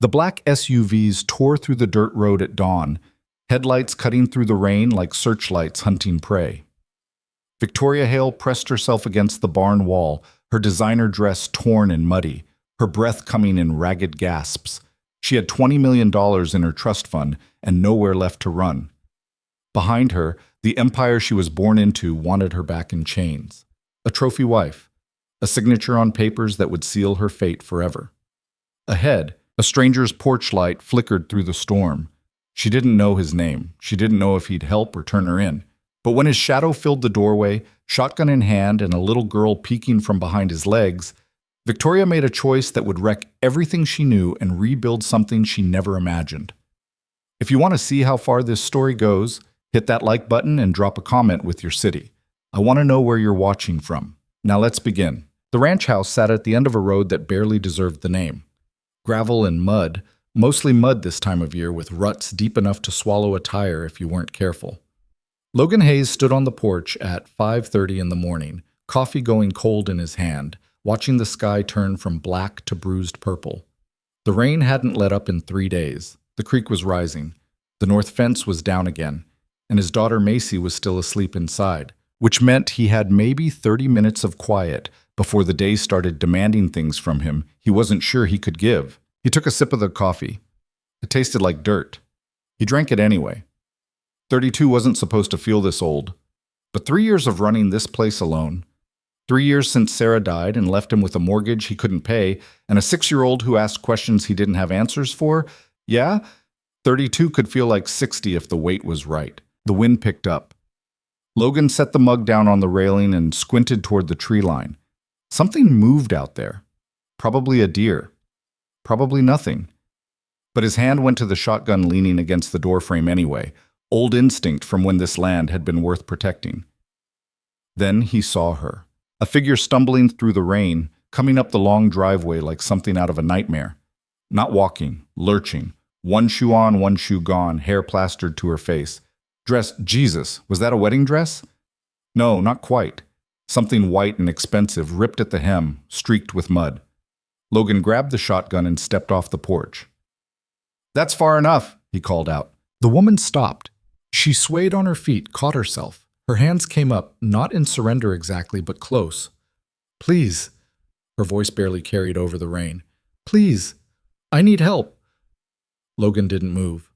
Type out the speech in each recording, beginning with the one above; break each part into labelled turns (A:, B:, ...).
A: The black SUVs tore through the dirt road at dawn, headlights cutting through the rain like searchlights hunting prey. Victoria Hale pressed herself against the barn wall, her designer dress torn and muddy, her breath coming in ragged gasps. She had $20 million in her trust fund and nowhere left to run. Behind her, the empire she was born into wanted her back in chains. A trophy wife, a signature on papers that would seal her fate forever. Ahead, a stranger's porch light flickered through the storm. She didn't know his name. She didn't know if he'd help or turn her in. But when his shadow filled the doorway, shotgun in hand and a little girl peeking from behind his legs, Victoria made a choice that would wreck everything she knew and rebuild something she never imagined. If you want to see how far this story goes, hit that like button and drop a comment with your city. I want to know where you're watching from. Now let's begin. The ranch house sat at the end of a road that barely deserved the name. Gravel and mud, mostly mud this time of year with ruts deep enough to swallow a tire if you weren't careful. Logan Hayes stood on the porch at 5:30 in the morning, coffee going cold in his hand, watching the sky turn from black to bruised purple. The rain hadn't let up in 3 days. The creek was rising. The north fence was down again, and his daughter Macy was still asleep inside, which meant he had maybe 30 minutes of quiet before the day started demanding things from him he wasn't sure he could give. He took a sip of the coffee. It tasted like dirt. He drank it anyway. 32 wasn't supposed to feel this old. But 3 years of running this place alone, 3 years since Sarah died and left him with a mortgage he couldn't pay, and a 6-year-old who asked questions he didn't have answers for, yeah, 32 could feel like 60 if the weight was right. The wind picked up. Logan set the mug down on the railing and squinted toward the tree line. Something moved out there. Probably a deer. Probably nothing. But his hand went to the shotgun leaning against the doorframe anyway, old instinct from when this land had been worth protecting. Then he saw her. A figure stumbling through the rain, coming up the long driveway like something out of a nightmare. Not walking, lurching. One shoe on, one shoe gone, hair plastered to her face. Dressed, Jesus, was that a wedding dress? No, not quite. Something white and expensive, ripped at the hem, streaked with mud. Logan grabbed the shotgun and stepped off the porch. "That's far enough," he called out. The woman stopped. She swayed on her feet, caught herself. Her hands came up, not in surrender exactly, but close. "Please," her voice barely carried over the rain. "Please, I need help." Logan didn't move.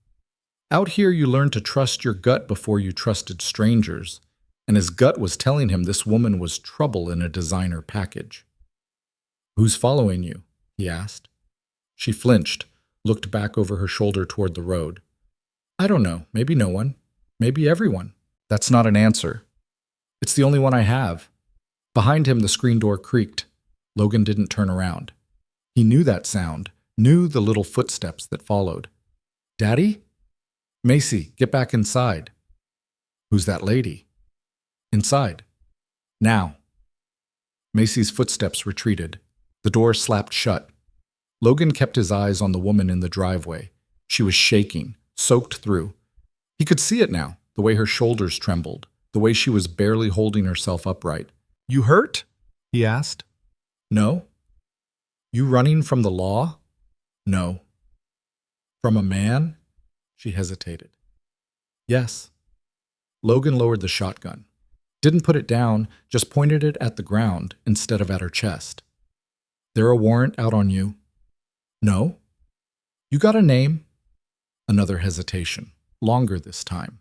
A: Out here you learn to trust your gut before you trusted strangers, and his gut was telling him this woman was trouble in a designer package. "Who's following you?" he asked. She flinched, looked back over her shoulder toward the road. "I don't know, maybe no one, maybe everyone." "That's not an answer. It's the only one I have." Behind him the screen door creaked. Logan didn't turn around. He knew that sound, knew the little footsteps that followed. "Daddy?" "Macy, get back inside." "Who's that lady?" "Inside. Now." Macy's footsteps retreated. The door slapped shut. Logan kept his eyes on the woman in the driveway. She was shaking, soaked through. He could see it now, the way her shoulders trembled, the way she was barely holding herself upright. "You hurt?" he asked. "No." "You running from the law?" "No." "From a man?" She hesitated. "Yes." Logan lowered the shotgun. Didn't put it down, just pointed it at the ground instead of at her chest. "There a warrant out on you?" "No." "You got a name?" Another hesitation, longer this time.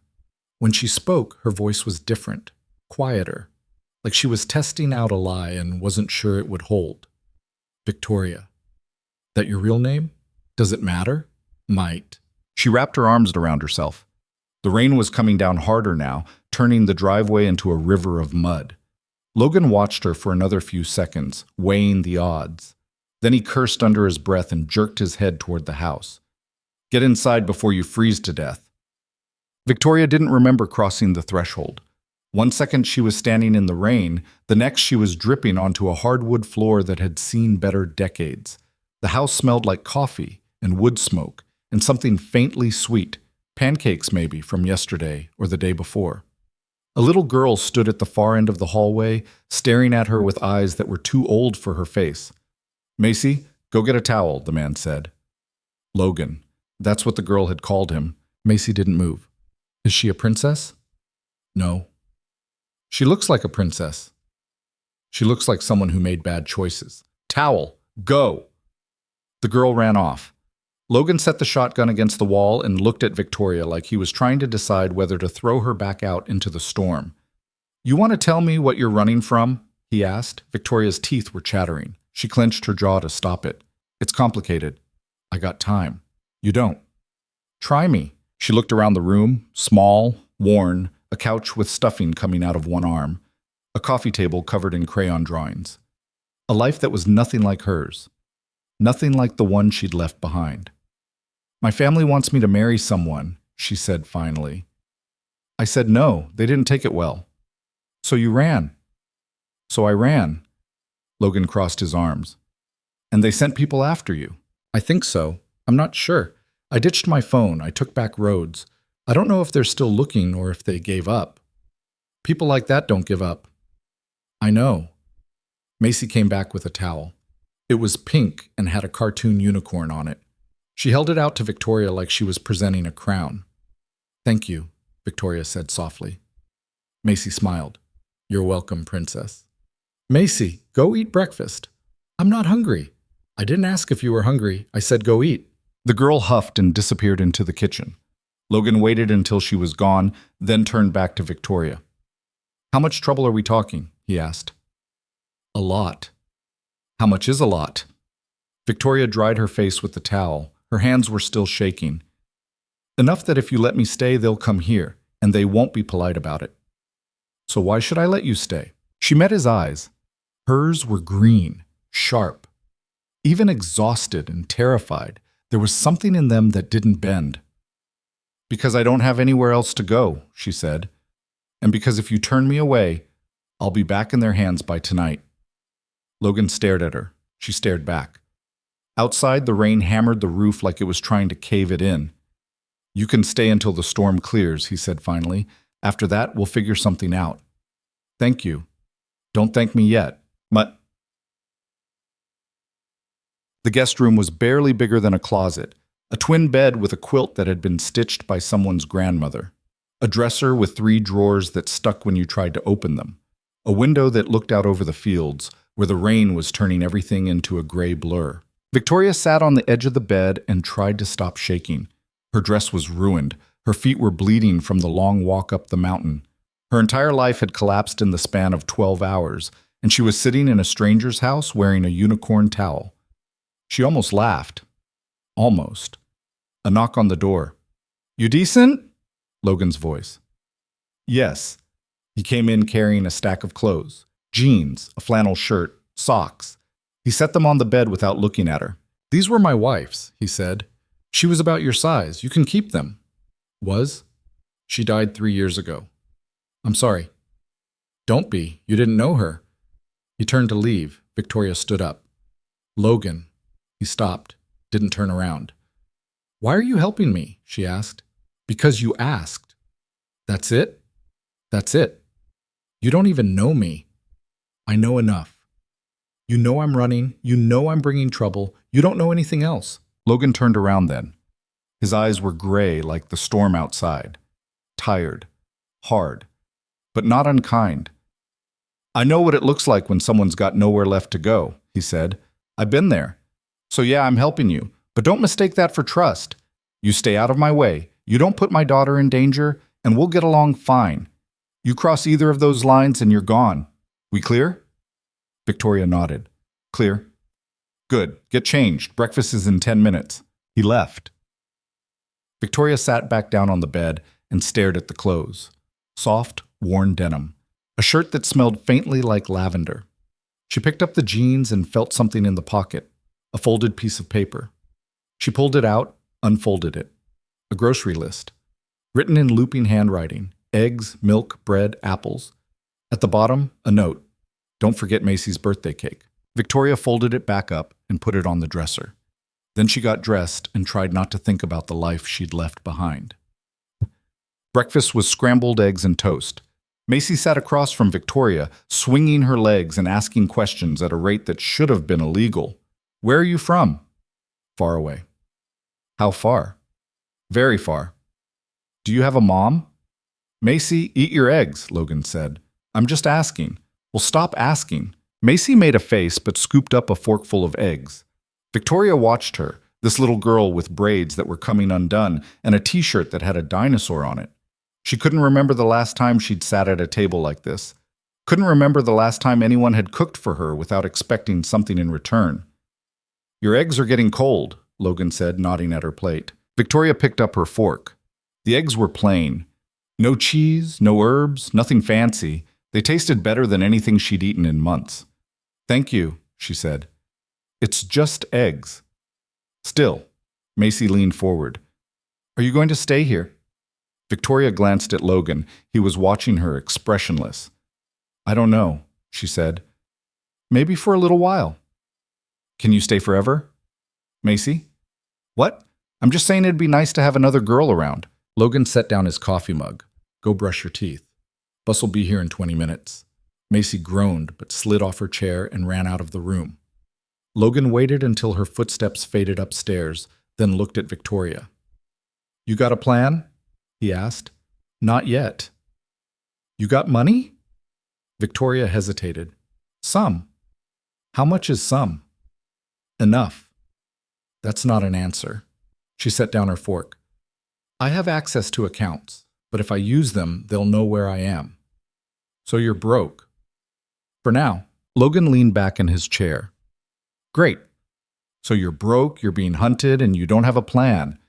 A: When she spoke, her voice was different, quieter, like she was testing out a lie and wasn't sure it would hold. "Victoria." "That your real name? Does it matter?" "Might." She wrapped her arms around herself. The rain was coming down harder now, turning the driveway into a river of mud. Logan watched her for another few seconds, weighing the odds. Then he cursed under his breath and jerked his head toward the house. "Get inside before you freeze to death." Victoria didn't remember crossing the threshold. 1 second she was standing in the rain, the next she was dripping onto a hardwood floor that had seen better decades. The house smelled like coffee and wood smoke and something faintly sweet, pancakes maybe from yesterday or the day before. A little girl stood at the far end of the hallway, staring at her with eyes that were too old for her face. "Macy, go get a towel," the man said. Logan. That's what the girl had called him. Macy didn't move. Is she a princess? No. She looks like a princess. She looks like someone who made bad choices. Towel, go! The girl ran off. Logan set the shotgun against the wall and looked at Victoria like he was trying to decide whether to throw her back out into the storm. You want to tell me what you're running from? He asked. Victoria's teeth were chattering. She clenched her jaw to stop it. It's complicated. I got time. You don't. Try me. She looked around the room, small, worn, a couch with stuffing coming out of one arm, a coffee table covered in crayon drawings. A life that was nothing like hers. Nothing like the one she'd left behind. My family wants me to marry someone, she said finally. I said no, they didn't take it well. So you ran. So I ran. Logan crossed his arms. And they sent people after you. I think so. I'm not sure. I ditched my phone. I took back roads. I don't know if they're still looking or if they gave up. People like that don't give up. I know. Macy came back with a towel. It was pink and had a cartoon unicorn on it. She held it out to Victoria like she was presenting a crown. Thank you, Victoria said softly. Macy smiled. You're welcome, princess. Macy, go eat breakfast. I'm not hungry. I didn't ask if you were hungry. I said go eat. The girl huffed and disappeared into the kitchen. Logan waited until she was gone, then turned back to Victoria. How much trouble are we talking? He asked. A lot. How much is a lot? Victoria dried her face with the towel. Her hands were still shaking. Enough that if you let me stay, they'll come here, and they won't be polite about it. So why should I let you stay? She met his eyes. Hers were green, sharp. Even exhausted and terrified, there was something in them that didn't bend. Because I don't have anywhere else to go, she said. And because if you turn me away, I'll be back in their hands by tonight. Logan stared at her. She stared back. Outside, the rain hammered the roof like it was trying to cave it in. You can stay until the storm clears, he said finally. After that, we'll figure something out. Thank you. Don't thank me yet. The guest room was barely bigger than a closet, a twin bed with a quilt that had been stitched by someone's grandmother, a dresser with 3 drawers that stuck when you tried to open them, a window that looked out over the fields, where the rain was turning everything into a gray blur. Victoria sat on the edge of the bed and tried to stop shaking. Her dress was ruined. Her feet were bleeding from the long walk up the mountain. Her entire life had collapsed in the span of 12 hours, and she was sitting in a stranger's house wearing a unicorn towel. She almost laughed. Almost. A knock on the door. You decent? Logan's voice. Yes. He came in carrying a stack of clothes. Jeans, a flannel shirt, socks. He set them on the bed without looking at her. These were my wife's, he said. She was about your size. You can keep them. Was? She died 3 years ago. I'm sorry. Don't be. You didn't know her. He turned to leave. Victoria stood up. Logan. He stopped, didn't turn around. Why are you helping me? She asked. Because you asked. That's it? That's it. You don't even know me. I know enough. You know I'm running. You know I'm bringing trouble. You don't know anything else. Logan turned around then. His eyes were gray like the storm outside. Tired. Hard. But not unkind. I know what it looks like when someone's got nowhere left to go, he said. I've been there. So yeah, I'm helping you. But don't mistake that for trust. You stay out of my way. You don't put my daughter in danger, and we'll get along fine. You cross either of those lines and you're gone. We clear? Victoria nodded. Clear. Good. Get changed. Breakfast is in 10 minutes. He left. Victoria sat back down on the bed and stared at the clothes. Soft, worn denim. A shirt that smelled faintly like lavender. She picked up the jeans and felt something in the pocket. A folded piece of paper. She pulled it out, unfolded it. A grocery list. Written in looping handwriting. Eggs, milk, bread, apples. At the bottom, a note. Don't forget Macy's birthday cake. Victoria folded it back up and put it on the dresser. Then she got dressed and tried not to think about the life she'd left behind. Breakfast was scrambled eggs and toast. Macy sat across from Victoria, swinging her legs and asking questions at a rate that should have been illegal. Where are you from? Far away. How far? Very far. Do you have a mom? Macy, eat your eggs, Logan said. I'm just asking. Well, stop asking. Macy made a face but scooped up a forkful of eggs. Victoria watched her, this little girl with braids that were coming undone and a t-shirt that had a dinosaur on it. She couldn't remember the last time she'd sat at a table like this. Couldn't remember the last time anyone had cooked for her without expecting something in return. Your eggs are getting cold, Logan said, nodding at her plate. Victoria picked up her fork. The eggs were plain. No cheese, no herbs, nothing fancy. They tasted better than anything she'd eaten in months. Thank you, she said. It's just eggs. Still, Macy leaned forward. Are you going to stay here? Victoria glanced at Logan. He was watching her, expressionless. I don't know, she said. Maybe for a little while. Can you stay forever? Macy? What? I'm just saying it'd be nice to have another girl around. Logan set down his coffee mug. Go brush your teeth. Bus will be here in 20 minutes. Macy groaned but slid off her chair and ran out of the room. Logan waited until her footsteps faded upstairs, then looked at Victoria. You got a plan? He asked. Not yet. You got money? Victoria hesitated. Some. How much is some? Enough. That's not an answer. She set down her fork. I have access to accounts, but if I use them, they'll know where I am. So you're broke. For now. Logan leaned back in his chair. Great. So you're broke, you're being hunted, and you don't have a plan.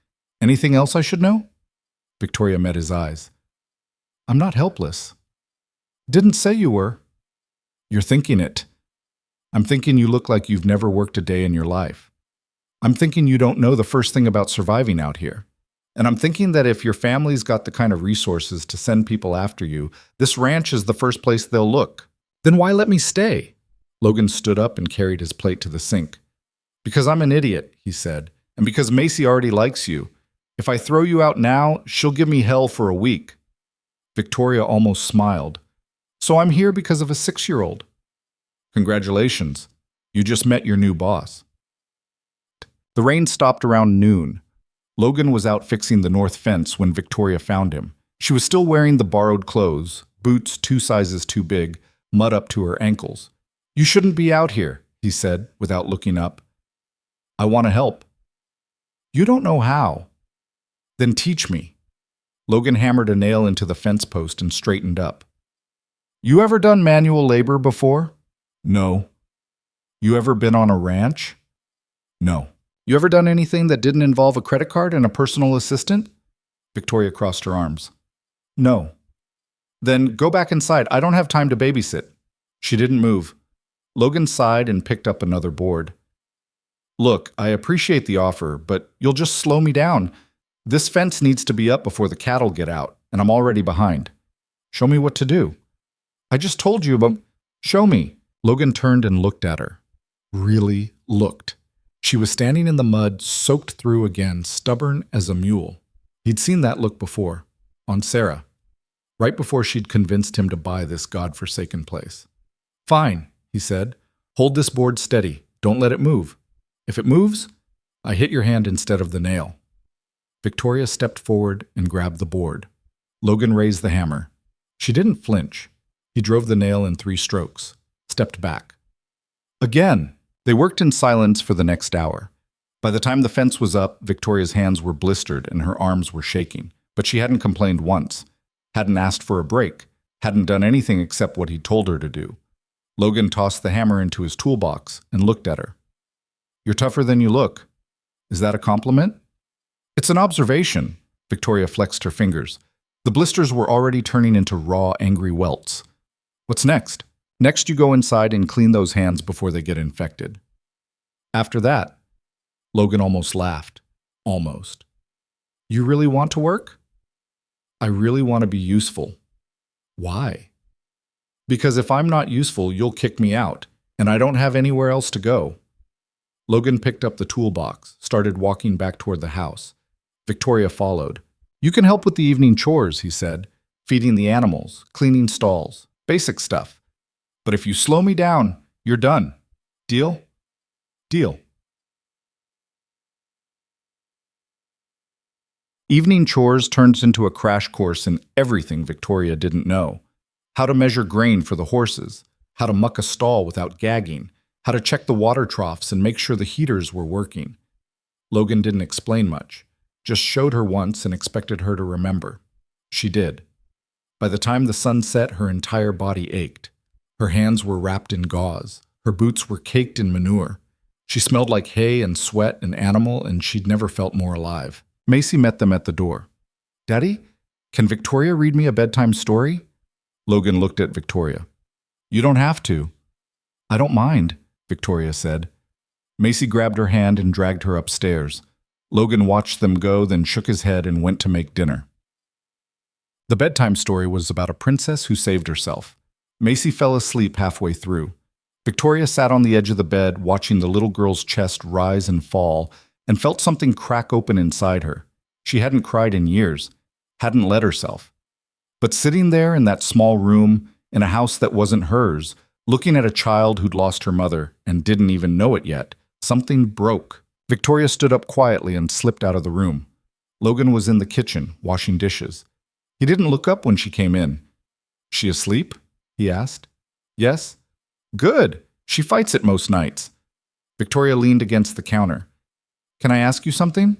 A: Anything else I should know? Victoria met his eyes. I'm not helpless. Didn't say you were. You're thinking it. I'm thinking you look like you've never worked a day in your life. I'm thinking you don't know the first thing about surviving out here. And I'm thinking that if your family's got the kind of resources to send people after you, this ranch is the first place they'll look. Then why let me stay? Logan stood up and carried his plate to the sink. Because I'm an idiot, he said, and because Macy already likes you. If I throw you out now, she'll give me hell for a week. Victoria almost smiled. So I'm here because of a 6-year-old. Congratulations. You just met your new boss. The rain stopped around noon. Logan was out fixing the north fence when Victoria found him. She was still wearing the borrowed clothes, boots 2 sizes too big, mud up to her ankles. You shouldn't be out here, he said, without looking up. I want to help. You don't know how. Then teach me. Logan hammered a nail into the fence post and straightened up. You ever done manual labor before? No. You ever been on a ranch? No. You ever done anything that didn't involve a credit card and a personal assistant? Victoria crossed her arms. No. Then go back inside. I don't have time to babysit. She didn't move. Logan sighed and picked up another board. Look, I appreciate the offer, but you'll just slow me down. This fence needs to be up before the cattle get out, and I'm already behind. Show me what to do. I just told you, but show me. Logan turned and looked at her. Really looked. She was standing in the mud, soaked through again, stubborn as a mule. He'd seen that look before, on Sarah, right before she'd convinced him to buy this godforsaken place. Fine, he said. Hold this board steady. Don't let it move. If it moves, I hit your hand instead of the nail. Victoria stepped forward and grabbed the board. Logan raised the hammer. She didn't flinch. He drove the nail in 3 strokes, stepped back. Again. They worked in silence for the next hour. By the time the fence was up, Victoria's hands were blistered and her arms were shaking, but she hadn't complained once, hadn't asked for a break, hadn't done anything except what he'd told her to do. Logan tossed the hammer into his toolbox and looked at her. You're tougher than you look. Is that a compliment? It's an observation. Victoria flexed her fingers. The blisters were already turning into raw, angry welts. What's next? Next, you go inside and clean those hands before they get infected. After that, Logan almost laughed. Almost. You really want to work? I really want to be useful. Why? Because if I'm not useful, you'll kick me out, and I don't have anywhere else to go. Logan picked up the toolbox, started walking back toward the house. Victoria followed. You can help with the evening chores, he said. Feeding the animals, cleaning stalls, basic stuff. But if you slow me down, you're done. Deal? Deal. Evening chores turned into a crash course in everything Victoria didn't know. How to measure grain for the horses, how to muck a stall without gagging, how to check the water troughs and make sure the heaters were working. Logan didn't explain much, just showed her once and expected her to remember. She did. By the time the sun set, her entire body ached. Her hands were wrapped in gauze. Her boots were caked in manure. She smelled like hay and sweat and animal, and she'd never felt more alive. Macy met them at the door. "Daddy, can Victoria read me a bedtime story?" Logan looked at Victoria. "You don't have to." "I don't mind," Victoria said. Macy grabbed her hand and dragged her upstairs. Logan watched them go, then shook his head and went to make dinner. The bedtime story was about a princess who saved herself. Macy fell asleep halfway through. Victoria sat on the edge of the bed, watching the little girl's chest rise and fall, and felt something crack open inside her. She hadn't cried in years, hadn't let herself. But sitting there in that small room, in a house that wasn't hers, looking at a child who'd lost her mother and didn't even know it yet, something broke. Victoria stood up quietly and slipped out of the room. Logan was in the kitchen, washing dishes. He didn't look up when she came in. "She asleep?" he asked. "Yes." "Good. She fights it most nights." Victoria leaned against the counter. "Can I ask you something?"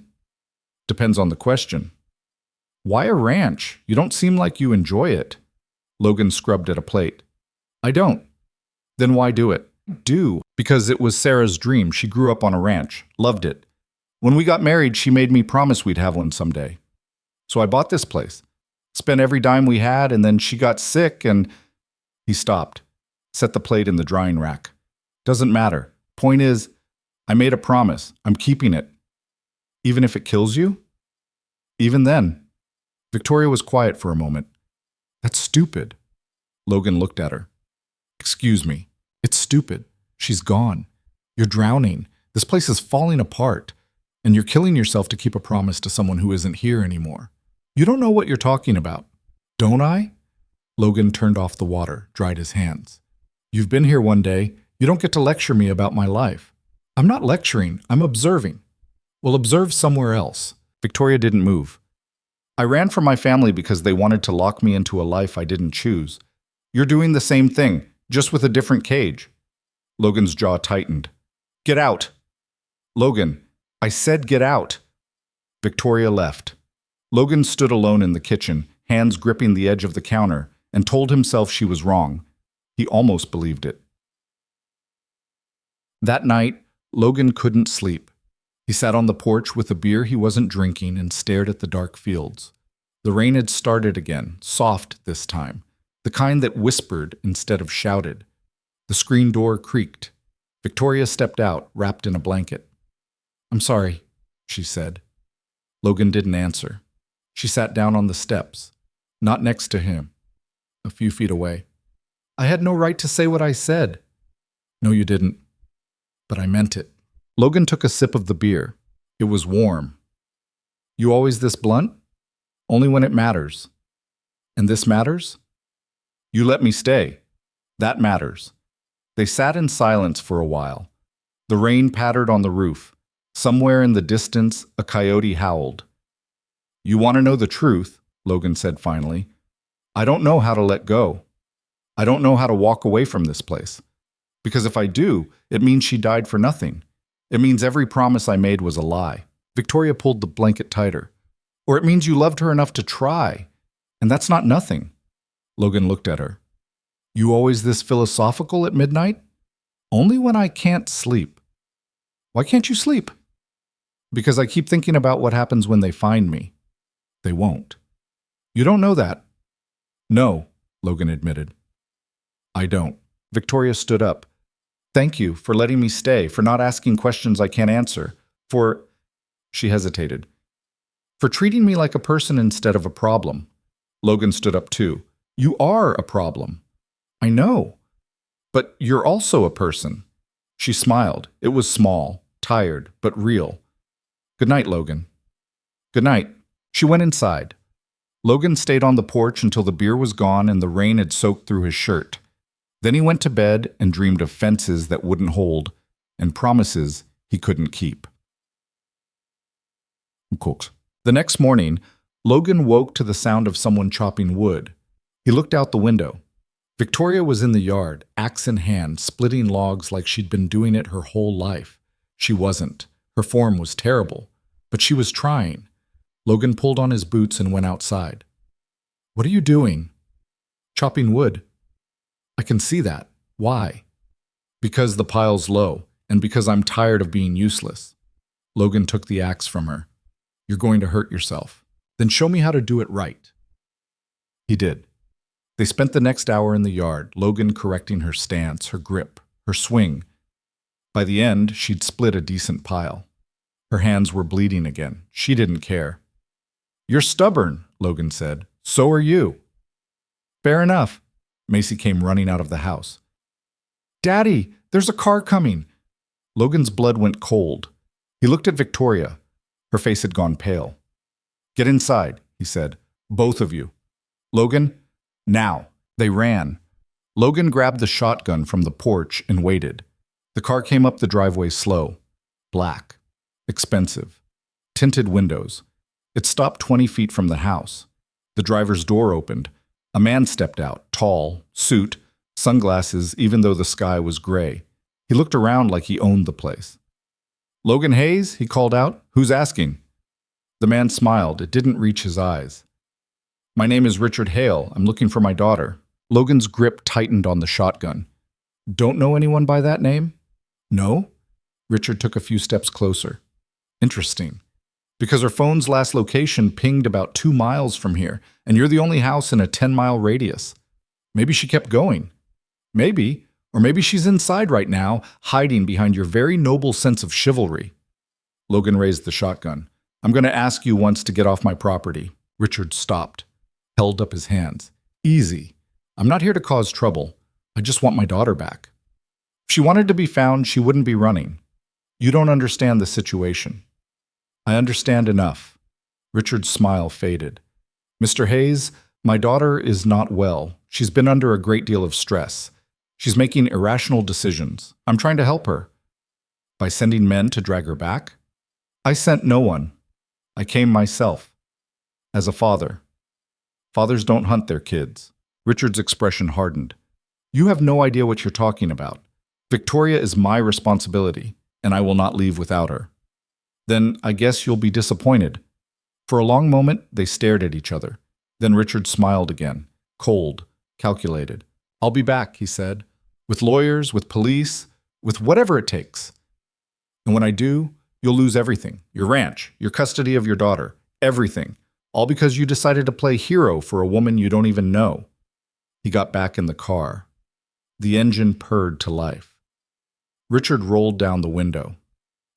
A: "Depends on the question." "Why a ranch? You don't seem like you enjoy it." Logan scrubbed at a plate. "I don't." "Then why do it?" "Do. Because it was Sarah's dream. She grew up on a ranch. Loved it. When we got married, she made me promise we'd have one someday. So I bought this place. Spent every dime we had, and then she got sick and—" He stopped. Set the plate in the drying rack. "Doesn't matter. Point is, I made a promise. I'm keeping it." "Even if it kills you?" "Even then." Victoria was quiet for a moment. "That's stupid." Logan looked at her. "Excuse me. It's stupid. She's gone. You're drowning. This place is falling apart. And you're killing yourself to keep a promise to someone who isn't here anymore. You don't know what you're talking about." "Don't I?" Logan turned off the water, dried his hands. "You've been here one day. You don't get to lecture me about my life." "I'm not lecturing. I'm observing." "Well, observe somewhere else." Victoria didn't move. "I ran from my family because they wanted to lock me into a life I didn't choose. You're doing the same thing, just with a different cage." Logan's jaw tightened. "Get out." "Logan, I said get out." Victoria left. Logan stood alone in the kitchen, hands gripping the edge of the counter, and told himself she was wrong. He almost believed it. That night, Logan couldn't sleep. He sat on the porch with a beer he wasn't drinking and stared at the dark fields. The rain had started again, soft this time, the kind that whispered instead of shouted. The screen door creaked. Victoria stepped out, wrapped in a blanket. "I'm sorry," she said. Logan didn't answer. She sat down on the steps, not next to him, a few feet away. "I had no right to say what I said." "No, you didn't. But I meant it." Logan took a sip of the beer. It was warm. "You always this blunt?" "Only when it matters." "And this matters?" "You let me stay. That matters." They sat in silence for a while. The rain pattered on the roof. Somewhere in the distance, a coyote howled. "You want to know the truth," Logan said finally. "I don't know how to let go. I don't know how to walk away from this place. Because if I do, it means she died for nothing. It means every promise I made was a lie." Victoria pulled the blanket tighter. "Or it means you loved her enough to try. And that's not nothing." Logan looked at her. "You always this philosophical at midnight?" "Only when I can't sleep." "Why can't you sleep?" "Because I keep thinking about what happens when they find me." "They won't." "You don't know that." "No," Logan admitted. "I don't." Victoria stood up. "Thank you for letting me stay, for not asking questions I can't answer, for—" She hesitated. "For treating me like a person instead of a problem." Logan stood up too. "You are a problem." "I know. But you're also a person." She smiled. It was small, tired, but real. "Good night, Logan." "Good night." She went inside. Logan stayed on the porch until the beer was gone and the rain had soaked through his shirt. Then he went to bed and dreamed of fences that wouldn't hold and promises he couldn't keep. Cooks. The next morning, Logan woke to the sound of someone chopping wood. He looked out the window. Victoria was in the yard, axe in hand, splitting logs like she'd been doing it her whole life. She wasn't. Her form was terrible, but she was trying. Logan pulled on his boots and went outside. "What are you doing?" "Chopping wood." "I can see that. Why?" "Because the pile's low, and because I'm tired of being useless." Logan took the axe from her. "You're going to hurt yourself. Then show me how to do it right." He did. They spent the next hour in the yard, Logan correcting her stance, her grip, her swing. By the end, she'd split a decent pile. Her hands were bleeding again. She didn't care. "You're stubborn," Logan said. "So are you." "Fair enough." Macy came running out of the house. "Daddy, there's a car coming." Logan's blood went cold. He looked at Victoria. Her face had gone pale. "Get inside," he said. "Both of you." "Logan, now." They ran. Logan grabbed the shotgun from the porch and waited. The car came up the driveway slow. Black. Expensive. Tinted windows. It stopped 20 feet from the house. The driver's door opened. A man stepped out, tall, suit, sunglasses, even though the sky was gray. He looked around like he owned the place. "Logan Hayes?" he called out. "Who's asking?" The man smiled. It didn't reach his eyes. "My name is Richard Hale. I'm looking for my daughter." Logan's grip tightened on the shotgun. "Don't know anyone by that name?" "No?" Richard took a few steps closer. "Interesting. Because her phone's last location pinged about 2 miles from here, and you're the only house in a 10-mile radius. Maybe she kept going. Maybe. Or maybe she's inside right now, hiding behind your very noble sense of chivalry." Logan raised the shotgun. "I'm going to ask you once to get off my property." Richard stopped, held up his hands. "Easy. I'm not here to cause trouble. I just want my daughter back. If she wanted to be found, she wouldn't be running. You don't understand the situation." "I understand enough." Richard's smile faded. "Mr. Hayes, my daughter is not well. She's been under a great deal of stress. She's making irrational decisions. I'm trying to help her." "By sending men to drag her back?" "I sent no one. I came myself. As a father. Fathers don't hunt their kids." Richard's expression hardened. "You have no idea what you're talking about. Victoria is my responsibility, and I will not leave without her." "Then I guess you'll be disappointed." For a long moment, they stared at each other. Then Richard smiled again, cold, calculated. "I'll be back," he said, "with lawyers, with police, with whatever it takes. And when I do, you'll lose everything. Your ranch, your custody of your daughter, everything. All because you decided to play hero for a woman you don't even know." He got back in the car. The engine purred to life. Richard rolled down the window.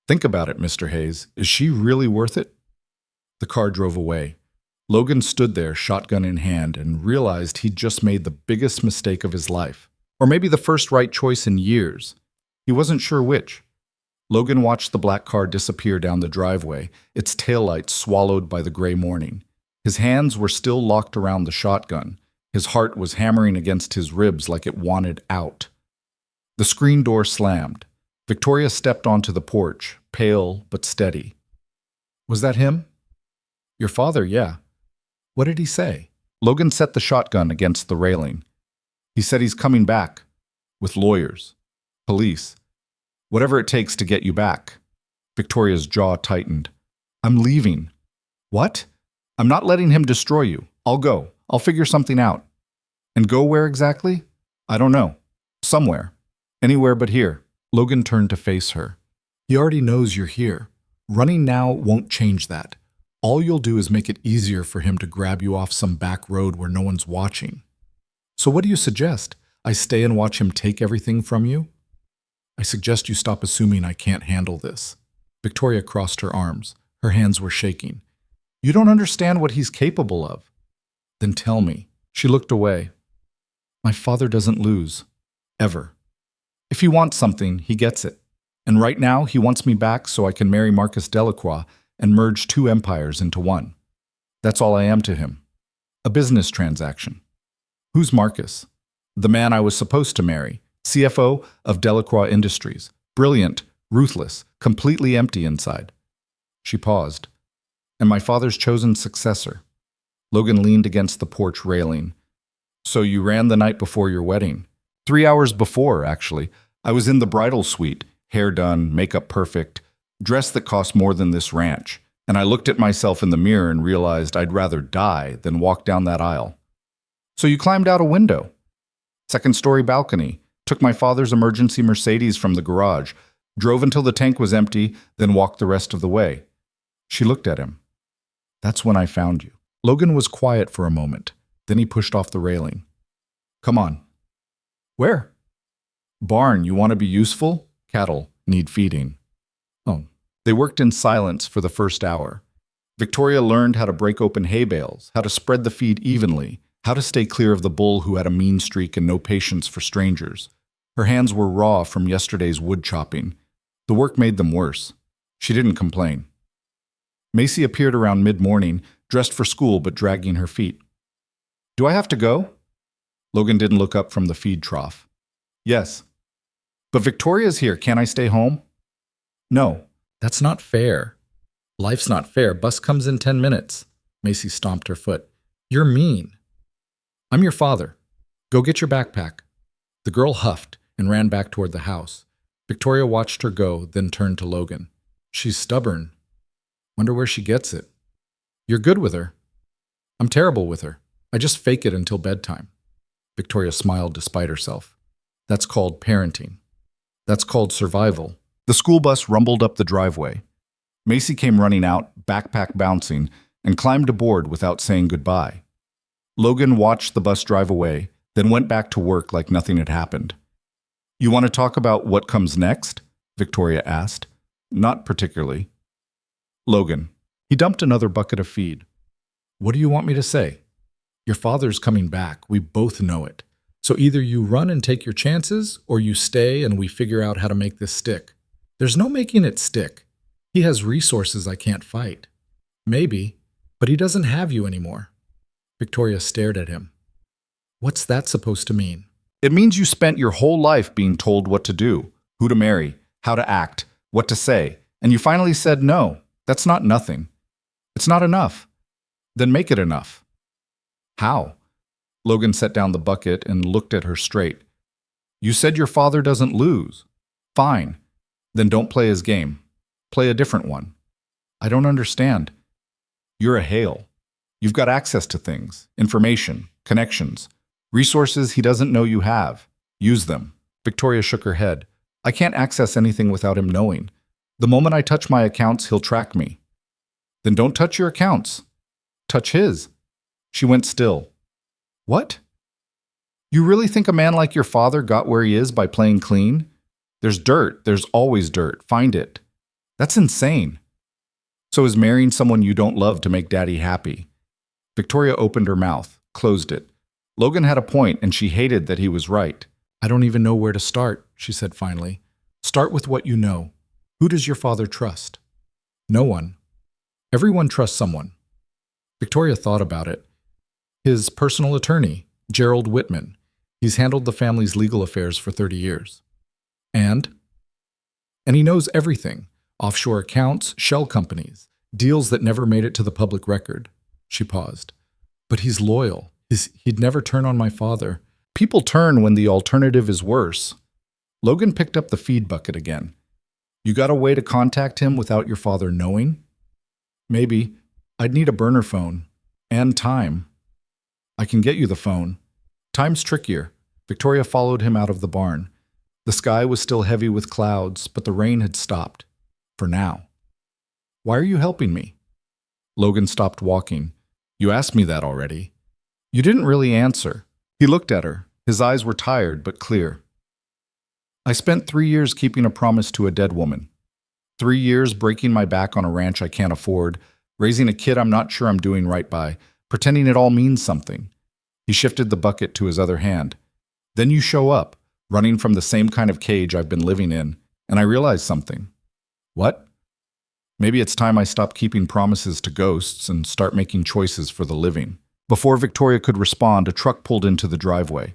A: "Think about it, Mr. Hayes. Is she really worth it?" The car drove away. Logan stood there, shotgun in hand, and realized he'd just made the biggest mistake of his life. Or maybe the first right choice in years. He wasn't sure which. Logan watched the black car disappear down the driveway, its taillights swallowed by the gray morning. His hands were still locked around the shotgun. His heart was hammering against his ribs like it wanted out. The screen door slammed. Victoria stepped onto the porch, pale but steady. "Was that him?" "Your father, yeah." "What did he say?" Logan set the shotgun against the railing. "He said he's coming back. With lawyers. Police. Whatever it takes to get you back." Victoria's jaw tightened. "I'm leaving." "What?" "I'm not letting him destroy you. I'll go. I'll figure something out." "And go where exactly?" "I don't know. Somewhere. Anywhere but here." Logan turned to face her. "He already knows you're here. Running now won't change that. All you'll do is make it easier for him to grab you off some back road where no one's watching. So what do you suggest? I stay and watch him take everything from you?" "I suggest you stop assuming I can't handle this." Victoria crossed her arms. Her hands were shaking. "You don't understand what he's capable of." "Then tell me." She looked away. "My father doesn't lose. Ever. If he wants something, he gets it. And right now, he wants me back so I can marry Marcus Delacroix and merge 2 empires into one. That's all I am to him. A business transaction." "Who's Marcus?" "The man I was supposed to marry. CFO of Delacroix Industries. Brilliant, ruthless, completely empty inside." She paused. and my father's chosen successor. Logan leaned against the porch railing. So you ran the night before your wedding? 3 hours before, actually. I was in the bridal suite, hair done, makeup perfect, dress that cost more than this ranch. And I looked at myself in the mirror and realized I'd rather die than walk down that aisle. So you climbed out a window. Second-story balcony, took my father's emergency Mercedes from the garage, drove until the tank was empty, then walked the rest of the way. She looked at him. That's when I found you. Logan was quiet for a moment. Then he pushed off the railing. Come on. Where? Barn, you want to be useful? Cattle need feeding. Oh. They worked in silence for the first hour. Victoria learned how to break open hay bales, how to spread the feed evenly, how to stay clear of the bull who had a mean streak and no patience for strangers. Her hands were raw from yesterday's wood chopping. The work made them worse. She didn't complain. Macy appeared around mid-morning, dressed for school but dragging her feet. Do I have to go? Logan didn't look up from the feed trough. Yes. But Victoria's here. Can't I stay home? No. That's not fair. Life's not fair. Bus comes in 10 minutes. Macy stomped her foot. You're mean. I'm your father. Go get your backpack. The girl huffed and ran back toward the house. Victoria watched her go, then turned to Logan. She's stubborn. Wonder where she gets it. You're good with her. I'm terrible with her. I just fake it until bedtime. Victoria smiled despite herself. That's called parenting. That's called survival. The school bus rumbled up the driveway. Macy came running out, backpack bouncing, and climbed aboard without saying goodbye. Logan watched the bus drive away, then went back to work like nothing had happened. You want to talk about what comes next? Victoria asked. Not particularly. Logan. He dumped another bucket of feed. What do you want me to say? Your father's coming back. We both know it. So either you run and take your chances, or you stay and we figure out how to make this stick. There's no making it stick. He has resources I can't fight. Maybe, but he doesn't have you anymore. Victoria stared at him. What's that supposed to mean? It means you spent your whole life being told what to do, who to marry, how to act, what to say, and you finally said no. That's not nothing. It's not enough. Then make it enough. How? Logan set down the bucket and looked at her straight. You said your father doesn't lose. Fine. Then don't play his game. Play a different one. I don't understand. You're a Hale. You've got access to things, information, connections, resources he doesn't know you have. Use them. Victoria shook her head. I can't access anything without him knowing. The moment I touch my accounts, he'll track me. Then don't touch your accounts. Touch his. She went still. What? You really think a man like your father got where he is by playing clean? There's dirt. There's always dirt. Find it. That's insane. So is marrying someone you don't love to make daddy happy? Victoria opened her mouth, closed it. Logan had a point, and she hated that he was right. I don't even know where to start, she said finally. Start with what you know. Who does your father trust? No one. Everyone trusts someone. Victoria thought about it. His personal attorney, Gerald Whitman. He's handled the family's legal affairs for 30 years. And he knows everything. Offshore accounts, shell companies, deals that never made it to the public record. She paused. But he's loyal. He'd never turn on my father. People turn when the alternative is worse. Logan picked up the feed bucket again. You got a way to contact him without your father knowing? Maybe. I'd need a burner phone. And time. I can get you the phone. Time's trickier. Victoria followed him out of the barn. The sky was still heavy with clouds, but the rain had stopped. For now. Why are you helping me? Logan stopped walking. You asked me that already. You didn't really answer. He looked at her. His eyes were tired but clear. I spent 3 years keeping a promise to a dead woman. 3 years breaking my back on a ranch I can't afford, raising a kid I'm not sure I'm doing right by, pretending it all means something. He shifted the bucket to his other hand. Then you show up, running from the same kind of cage I've been living in, and I realized something. What? Maybe it's time I stop keeping promises to ghosts and start making choices for the living. Before Victoria could respond, a truck pulled into the driveway.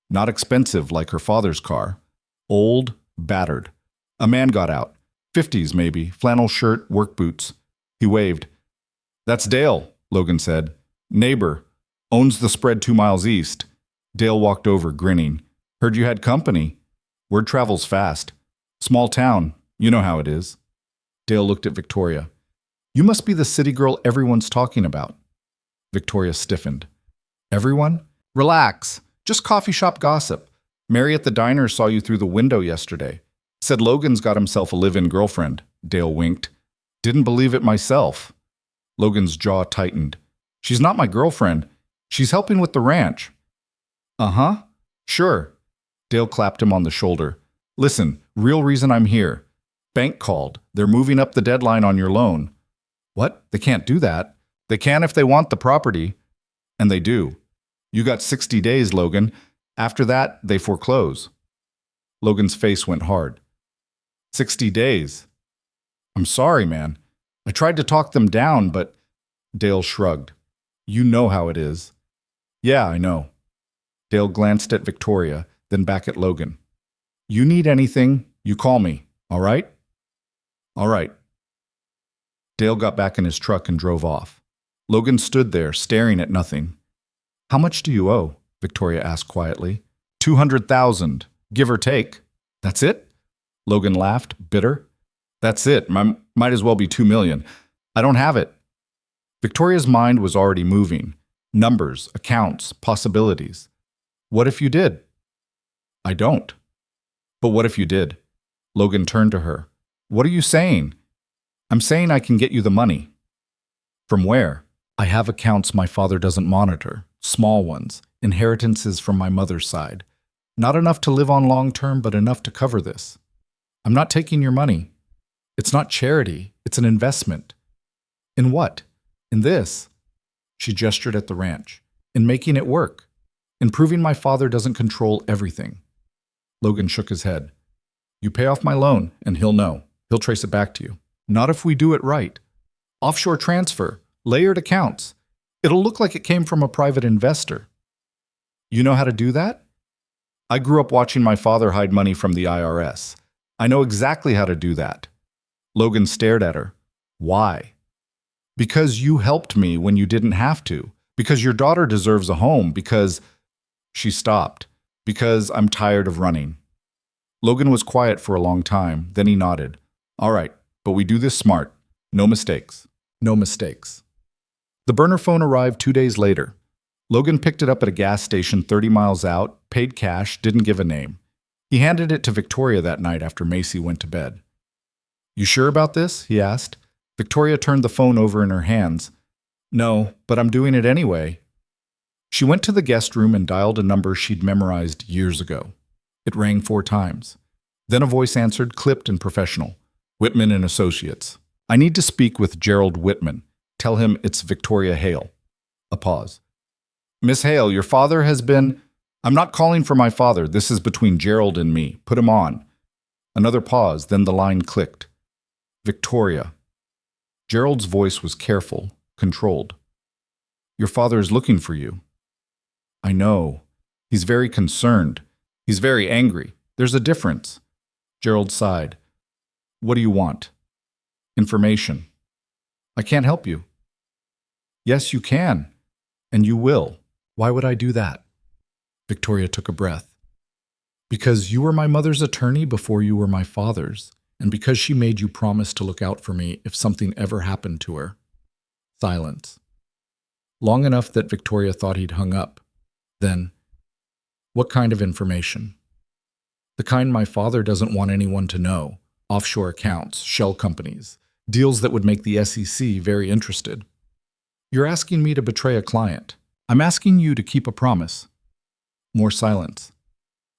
A: Not expensive like her father's car. Old, battered. A man got out. 50s maybe, flannel shirt, work boots. He waved. That's Dale, Logan said. Neighbor. Owns the spread 2 miles east. Dale walked over, grinning. Heard you had company. Word travels fast. Small town. You know how it is. Dale looked at Victoria. You must be the city girl everyone's talking about. Victoria stiffened. Everyone? Relax. Just coffee shop gossip. Mary at the diner saw you through the window yesterday. Said Logan's got himself a live-in girlfriend. Dale winked. Didn't believe it myself. Logan's jaw tightened. She's not my girlfriend. She's helping with the ranch. Uh-huh. Sure. Dale clapped him on the shoulder. Listen, real reason I'm here. Bank called. They're moving up the deadline on your loan. What? They can't do that. They can if they want the property. And they do. You got 60 days, Logan. After that, they foreclose. Logan's face went hard. 60 days. I'm sorry, man. I tried to talk them down, but... Dale shrugged. You know how it is. Yeah, I know. Dale glanced at Victoria, then back at Logan. You need anything, you call me, all right? All right. Dale got back in his truck and drove off. Logan stood there, staring at nothing. How much do you owe? Victoria asked quietly. 200,000, give or take. That's it? Logan laughed, bitter. That's it. Might as well be 2 million. I don't have it. Victoria's mind was already moving. Numbers, accounts, possibilities. What if you did? I don't. But what if you did? Logan turned to her. What are you saying? I'm saying I can get you the money. From where? I have accounts my father doesn't monitor. Small ones. Inheritances from my mother's side. Not enough to live on long term, but enough to cover this. I'm not taking your money. It's not charity. It's an investment. In what? In this. She gestured at the ranch. In making it work. In proving my father doesn't control everything. Logan shook his head. You pay off my loan, and he'll know. He'll trace it back to you. Not if we do it right. Offshore transfer. Layered accounts. It'll look like it came from a private investor. You know how to do that? I grew up watching my father hide money from the IRS. I know exactly how to do that. Logan stared at her. Why? Because you helped me when you didn't have to. Because your daughter deserves a home. Because... She stopped. Because I'm tired of running. Logan was quiet for a long time. Then he nodded. All right, but we do this smart. No mistakes. No mistakes. The burner phone arrived 2 days later. Logan picked it up at a gas station 30 miles out, paid cash, didn't give a name. He handed it to Victoria that night after Macy went to bed. You sure about this? He asked. Victoria turned the phone over in her hands. No, but I'm doing it anyway. She went to the guest room and dialed a number she'd memorized years ago. It rang 4 times. Then a voice answered, clipped and professional. Whitman and Associates. I need to speak with Gerald Whitman. Tell him it's Victoria Hale. A pause. Miss Hale, your father has been... I'm not calling for my father. This is between Gerald and me. Put him on. Another pause, then the line clicked. Victoria. Gerald's voice was careful, controlled. Your father is looking for you. I know. He's very concerned. He's very angry. There's a difference. Gerald sighed. What do you want? Information. I can't help you. Yes, you can. And you will. Why would I do that? Victoria took a breath. Because you were my mother's attorney before you were my father's, and because she made you promise to look out for me if something ever happened to her. Silence. Long enough that Victoria thought he'd hung up. Then, what kind of information? The kind my father doesn't want anyone to know. Offshore accounts, shell companies, deals that would make the SEC very interested. You're asking me to betray a client. I'm asking you to keep a promise. More silence.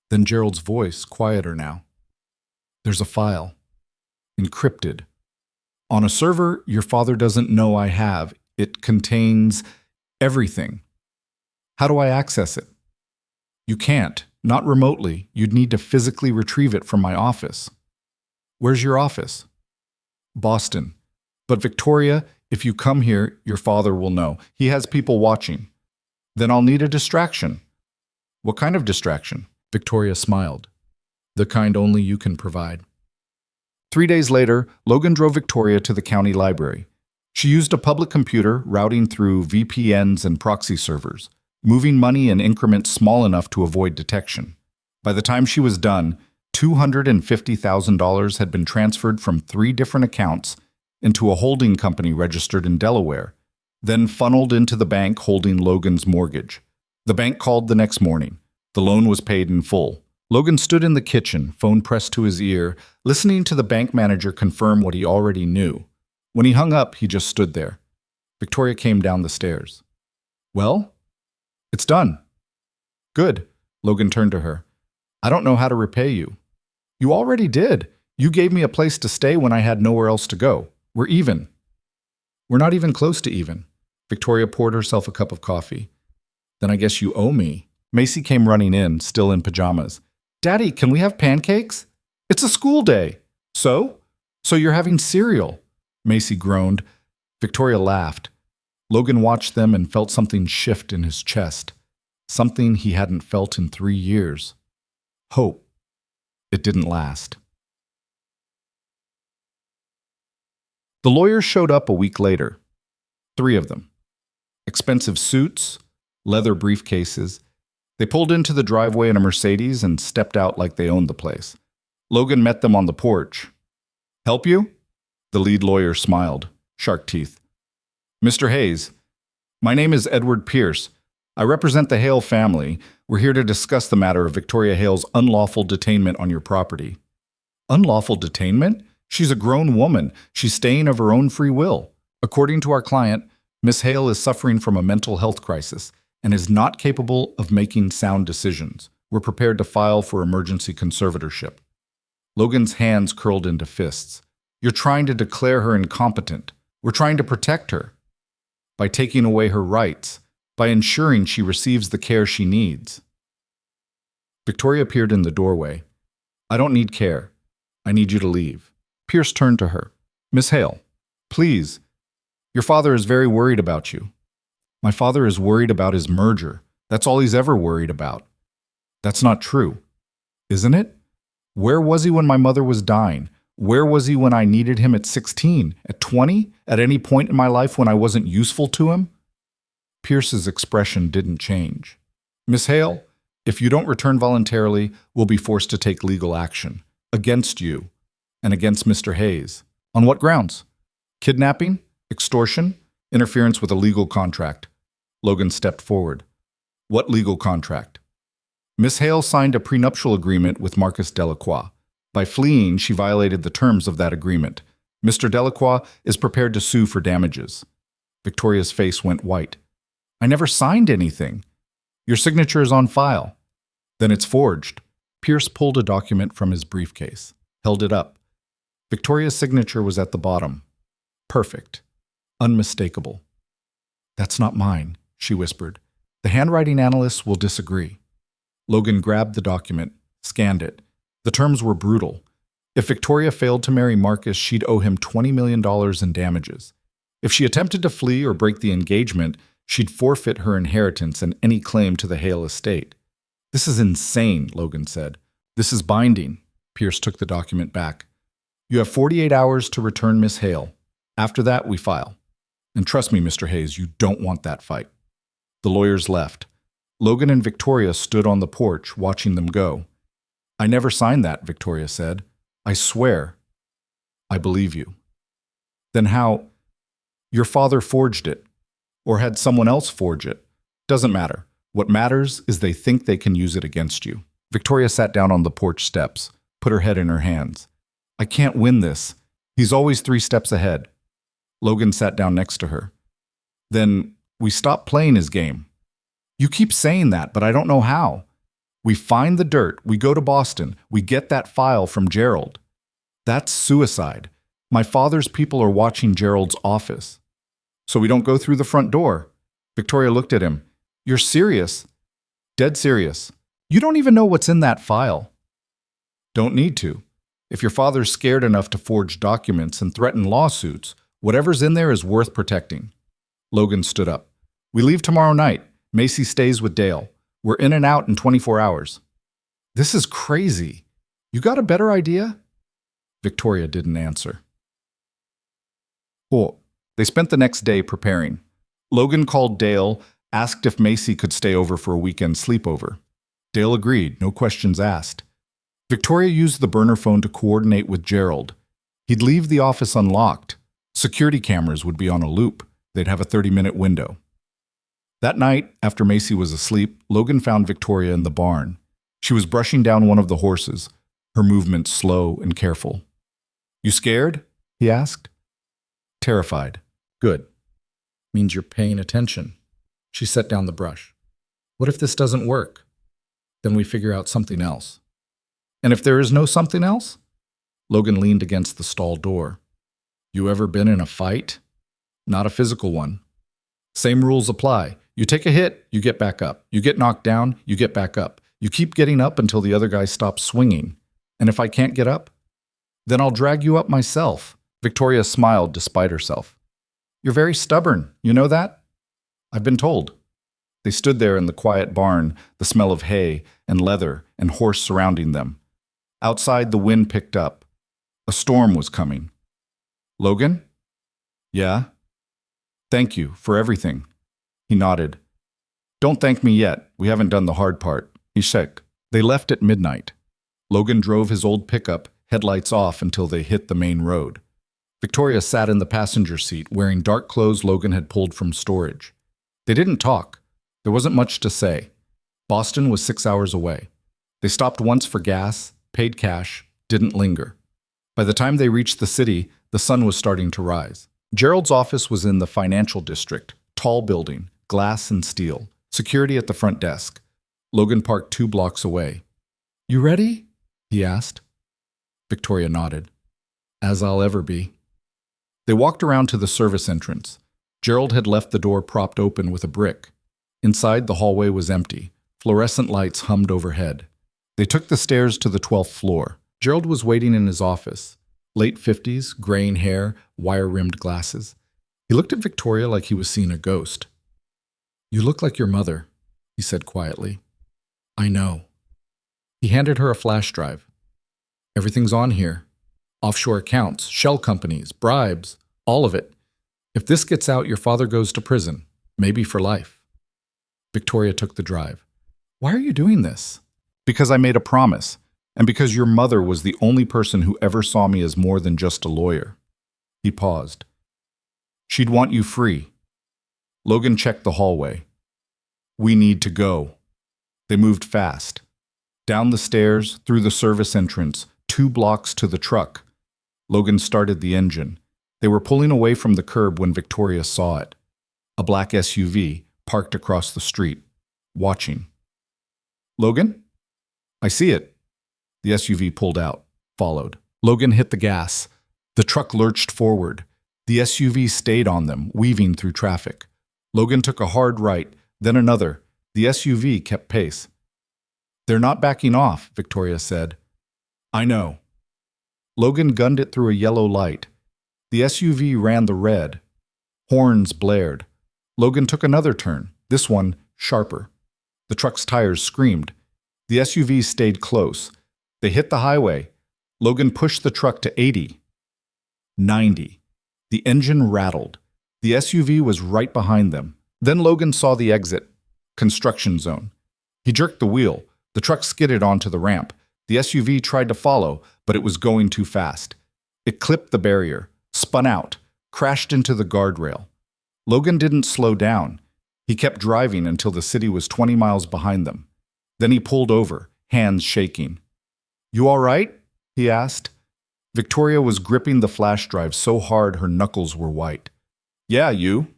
A: Then Gerald's voice, quieter now. There's a file. Encrypted. On a server your father doesn't know I have. It contains everything. How do I access it? You can't. Not remotely. You'd need to physically retrieve it from my office. Where's your office? Boston. But Victoria, if you come here, your father will know. He has people watching. Then I'll need a distraction. What kind of distraction? Victoria smiled. The kind only you can provide. 3 days later, Logan drove Victoria to the county library. She used a public computer routing through VPNs and proxy servers, moving money in increments small enough to avoid detection. By the time she was done, $250,000 had been transferred from 3 different accounts into a holding company registered in Delaware, then funneled into the bank holding Logan's mortgage. The bank called the next morning. The loan was paid in full. Logan stood in the kitchen, phone pressed to his ear, listening to the bank manager confirm what he already knew. When he hung up, he just stood there. Victoria came down the stairs. "Well, it's done." "Good." Logan turned to her. "I don't know how to repay you." "You already did. You gave me a place to stay when I had nowhere else to go. We're even." "We're not even close to even." Victoria poured herself a cup of coffee. "Then I guess you owe me." Macy came running in, still in pajamas. "Daddy, can we have pancakes?" "It's a school day." So you're having cereal." Macy groaned. Victoria laughed. Logan watched them and felt something shift in his chest. Something he hadn't felt in 3 years. Hope. It didn't last. The lawyers showed up a week later. 3 of them. Expensive suits, leather briefcases. They pulled into the driveway in a Mercedes and stepped out like they owned the place. Logan met them on the porch. "Help you?" The lead lawyer smiled, shark teeth. "Mr. Hayes, my name is Edward Pierce. I represent the Hale family. We're here to discuss the matter of Victoria Hale's unlawful detainment on your property." "Unlawful detainment? She's a grown woman. She's staying of her own free will. According to our client, Miss Hale is suffering from a mental health crisis and is not capable of making sound decisions. We're prepared to file for emergency conservatorship." Logan's hands curled into fists. "You're trying to declare her incompetent. We're trying to protect her. By taking away her rights, by ensuring she receives the care she needs." Victoria appeared in the doorway. "I don't need care. I need you to leave." Pierce turned to her. "Miss Hale, please. Your father is very worried about you." "My father is worried about his merger. That's all he's ever worried about." "That's not true." "Isn't it? Where was he when my mother was dying? Where was he when I needed him at 16, at 20, at any point in my life when I wasn't useful to him?" Pierce's expression didn't change. "Miss Hale, if you don't return voluntarily, we'll be forced to take legal action. Against you. And against Mr. Hayes. On what grounds? Kidnapping? Extortion? Interference with a legal contract." Logan stepped forward. "What legal contract?" "Miss Hale signed a prenuptial agreement with Marcus Delacroix. By fleeing, she violated the terms of that agreement. Mr. Delacroix is prepared to sue for damages." Victoria's face went white. "I never signed anything." "Your signature is on file." "Then it's forged." Pierce pulled a document from his briefcase, held it up. Victoria's signature was at the bottom. Perfect. Unmistakable. "That's not mine," she whispered. "The handwriting analysts will disagree." Logan grabbed the document, scanned it. The terms were brutal. If Victoria failed to marry Marcus, she'd owe him $20 million in damages. If she attempted to flee or break the engagement, she'd forfeit her inheritance and any claim to the Hale estate. "This is insane," Logan said. "This is binding." Pierce took the document back. "You have 48 hours to return Miss Hale. After that, we file. And trust me, Mr. Hayes, you don't want that fight." The lawyers left. Logan and Victoria stood on the porch, watching them go. "I never signed that," Victoria said. "I swear." "I believe you." "Then how—" "Your father forged it. Or had someone else forge it. Doesn't matter. What matters is they think they can use it against you." Victoria sat down on the porch steps, put her head in her hands. "I can't win this. He's always 3 steps ahead." Logan sat down next to her. "Then we stop playing his game." "You keep saying that, but I don't know how." "We find the dirt, we go to Boston, we get that file from Gerald." "That's suicide. My father's people are watching Gerald's office." "So we don't go through the front door." Victoria looked at him. "You're serious?" "Dead serious. You don't even know what's in that file." "Don't need to. If your father's scared enough to forge documents and threaten lawsuits, whatever's in there is worth protecting." Logan stood up. "We leave tomorrow night. Macy stays with Dale. We're in and out in 24 hours. "This is crazy. You got a better idea?" Victoria didn't answer. "Oh, They spent the next day preparing. Logan called Dale, asked if Macy could stay over for a weekend sleepover. Dale agreed, no questions asked. Victoria used the burner phone to coordinate with Gerald. He'd leave the office unlocked. Security cameras would be on a loop. They'd have a 30-minute window. That night, after Macy was asleep, Logan found Victoria in the barn. She was brushing down one of the horses, her movements slow and careful. "You scared?" he asked. "Terrified." "Good. Means you're paying attention." She set down the brush. "What if this doesn't work? Then we figure out something else." "And if there is no something else?" Logan leaned against the stall door. "You ever been in a fight?" "Not a physical one." "Same rules apply. You take a hit, you get back up. You get knocked down, you get back up. You keep getting up until the other guy stops swinging. And if I can't get up, then I'll drag you up myself." Victoria smiled despite herself. "You're very stubborn, you know that?" "I've been told." They stood there in the quiet barn, the smell of hay and leather and horse surrounding them. Outside, the wind picked up. A storm was coming. "Logan?" "Yeah?" "Thank you for everything." He nodded. "Don't thank me yet. We haven't done the hard part." He shook. They left at midnight. Logan drove his old pickup, headlights off until they hit the main road. Victoria sat in the passenger seat, wearing dark clothes Logan had pulled from storage. They didn't talk. There wasn't much to say. Boston was 6 hours away. They stopped once for gas, paid cash, didn't linger. By the time they reached the city, the sun was starting to rise. Gerald's office was in the financial district, tall building, glass and steel, security at the front desk. Logan parked 2 blocks away. "You ready?" he asked. Victoria nodded. "As I'll ever be." They walked around to the service entrance. Gerald had left the door propped open with a brick. Inside, the hallway was empty. Fluorescent lights hummed overhead. They took the stairs to the 12th floor. Gerald was waiting in his office. Late 50s, graying hair, wire-rimmed glasses. He looked at Victoria like he was seeing a ghost. "You look like your mother," he said quietly. "I know." He handed her a flash drive. "Everything's on here. Offshore accounts, shell companies, bribes, all of it. If this gets out, your father goes to prison, maybe for life." Victoria took the drive. "Why are you doing this?" "Because I made a promise, and because your mother was the only person who ever saw me as more than just a lawyer." He paused. "She'd want you free." Logan checked the hallway. "We need to go." They moved fast. Down the stairs, through the service entrance, 2 blocks to the truck. Logan started the engine. They were pulling away from the curb when Victoria saw it. A black SUV parked across the street, watching. "Logan?" "I see it." The SUV pulled out, followed. Logan hit the gas. The truck lurched forward. The SUV stayed on them, weaving through traffic. Logan took a hard right, then another. The SUV kept pace. "They're not backing off," Victoria said. "I know." Logan gunned it through a yellow light. The SUV ran the red. Horns blared. Logan took another turn, this one sharper. The truck's tires screamed. The SUV stayed close. They hit the highway. Logan pushed the truck to 80. 90. The engine rattled. The SUV was right behind them. Then Logan saw the exit. Construction zone. He jerked the wheel. The truck skidded onto the ramp. The SUV tried to follow, but it was going too fast. It clipped the barrier, spun out, crashed into the guardrail. Logan didn't slow down. He kept driving until the city was 20 miles behind them. Then he pulled over, hands shaking. "You all right?" he asked. Victoria was gripping the flash drive so hard her knuckles were white. "Yeah, you?"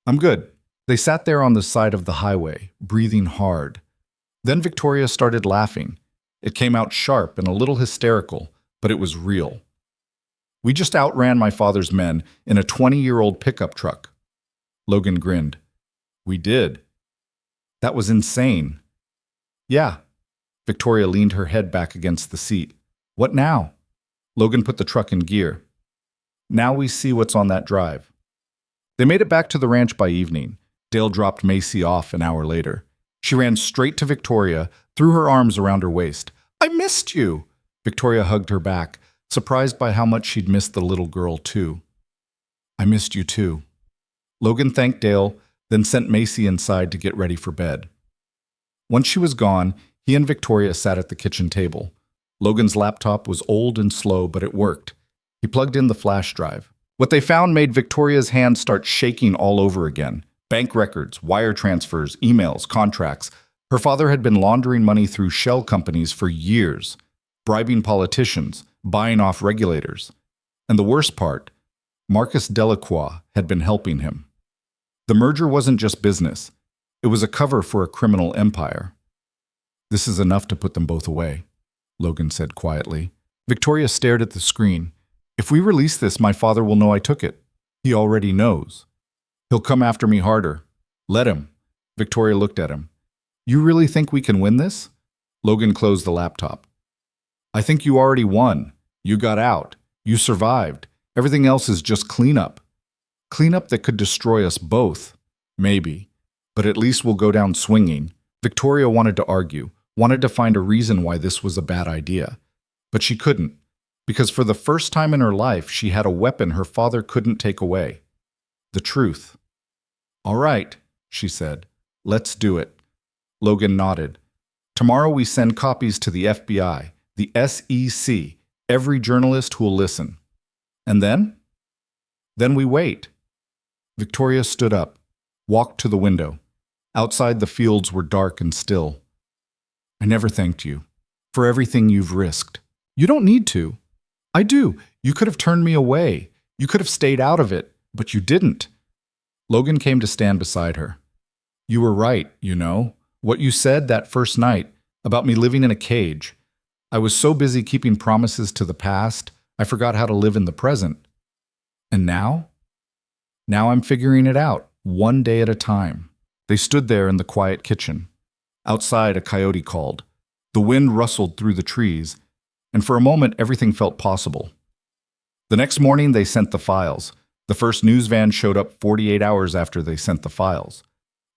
A: "I'm good." They sat there on the side of the highway, breathing hard. Then Victoria started laughing. It came out sharp and a little hysterical, but it was real. "We just outran my father's men in a 20-year-old pickup truck." Logan grinned. "We did." "That was insane." "Yeah." Victoria leaned her head back against the seat. "What now?" Logan put the truck in gear. "Now we see what's on that drive." They made it back to the ranch by evening. Dale dropped Macy off an hour later. She ran straight to Victoria, threw her arms around her waist. "I missed you!" Victoria hugged her back, surprised by how much she'd missed the little girl, too. I missed you too. Logan thanked Dale, then sent Macy inside to get ready for bed. Once she was gone, he and Victoria sat at the kitchen table. Logan's laptop was old and slow, but it worked. He plugged in the flash drive. What they found made Victoria's hands start shaking all over again. Bank records, wire transfers, emails, contracts. Her father had been laundering money through shell companies for years, bribing politicians, buying off regulators. And the worst part, Marcus Delacroix had been helping him. The merger wasn't just business. It was a cover for a criminal empire. This is enough to put them both away, Logan said quietly. Victoria stared at the screen. If we release this, my father will know I took it. He already knows. He'll come after me harder. Let him. Victoria looked at him. You really think we can win this? Logan closed the laptop. I think you already won. You got out. You survived. Everything else is just cleanup. Cleanup that could destroy us both. Maybe. But at least we'll go down swinging. Victoria wanted to argue, wanted to find a reason why this was a bad idea. But she couldn't, because for the first time in her life, she had a weapon her father couldn't take away. The truth. All right, she said. Let's do it. Logan nodded. Tomorrow we send copies to the FBI, the SEC, every journalist who will listen. And then? Then we wait. Victoria stood up, walked to the window. Outside, the fields were dark and still. I never thanked you for everything you've risked. You don't need to. I do. You could have turned me away. You could have stayed out of it, but you didn't. Logan came to stand beside her. You were right, you know. What you said that first night about me living in a cage. I was so busy keeping promises to the past, I forgot how to live in the present. And now? Now I'm figuring it out, one day at a time. They stood there in the quiet kitchen. Outside, a coyote called. The wind rustled through the trees, and for a moment everything felt possible. The next morning they sent the files. The first news van showed up 48 hours after they sent the files.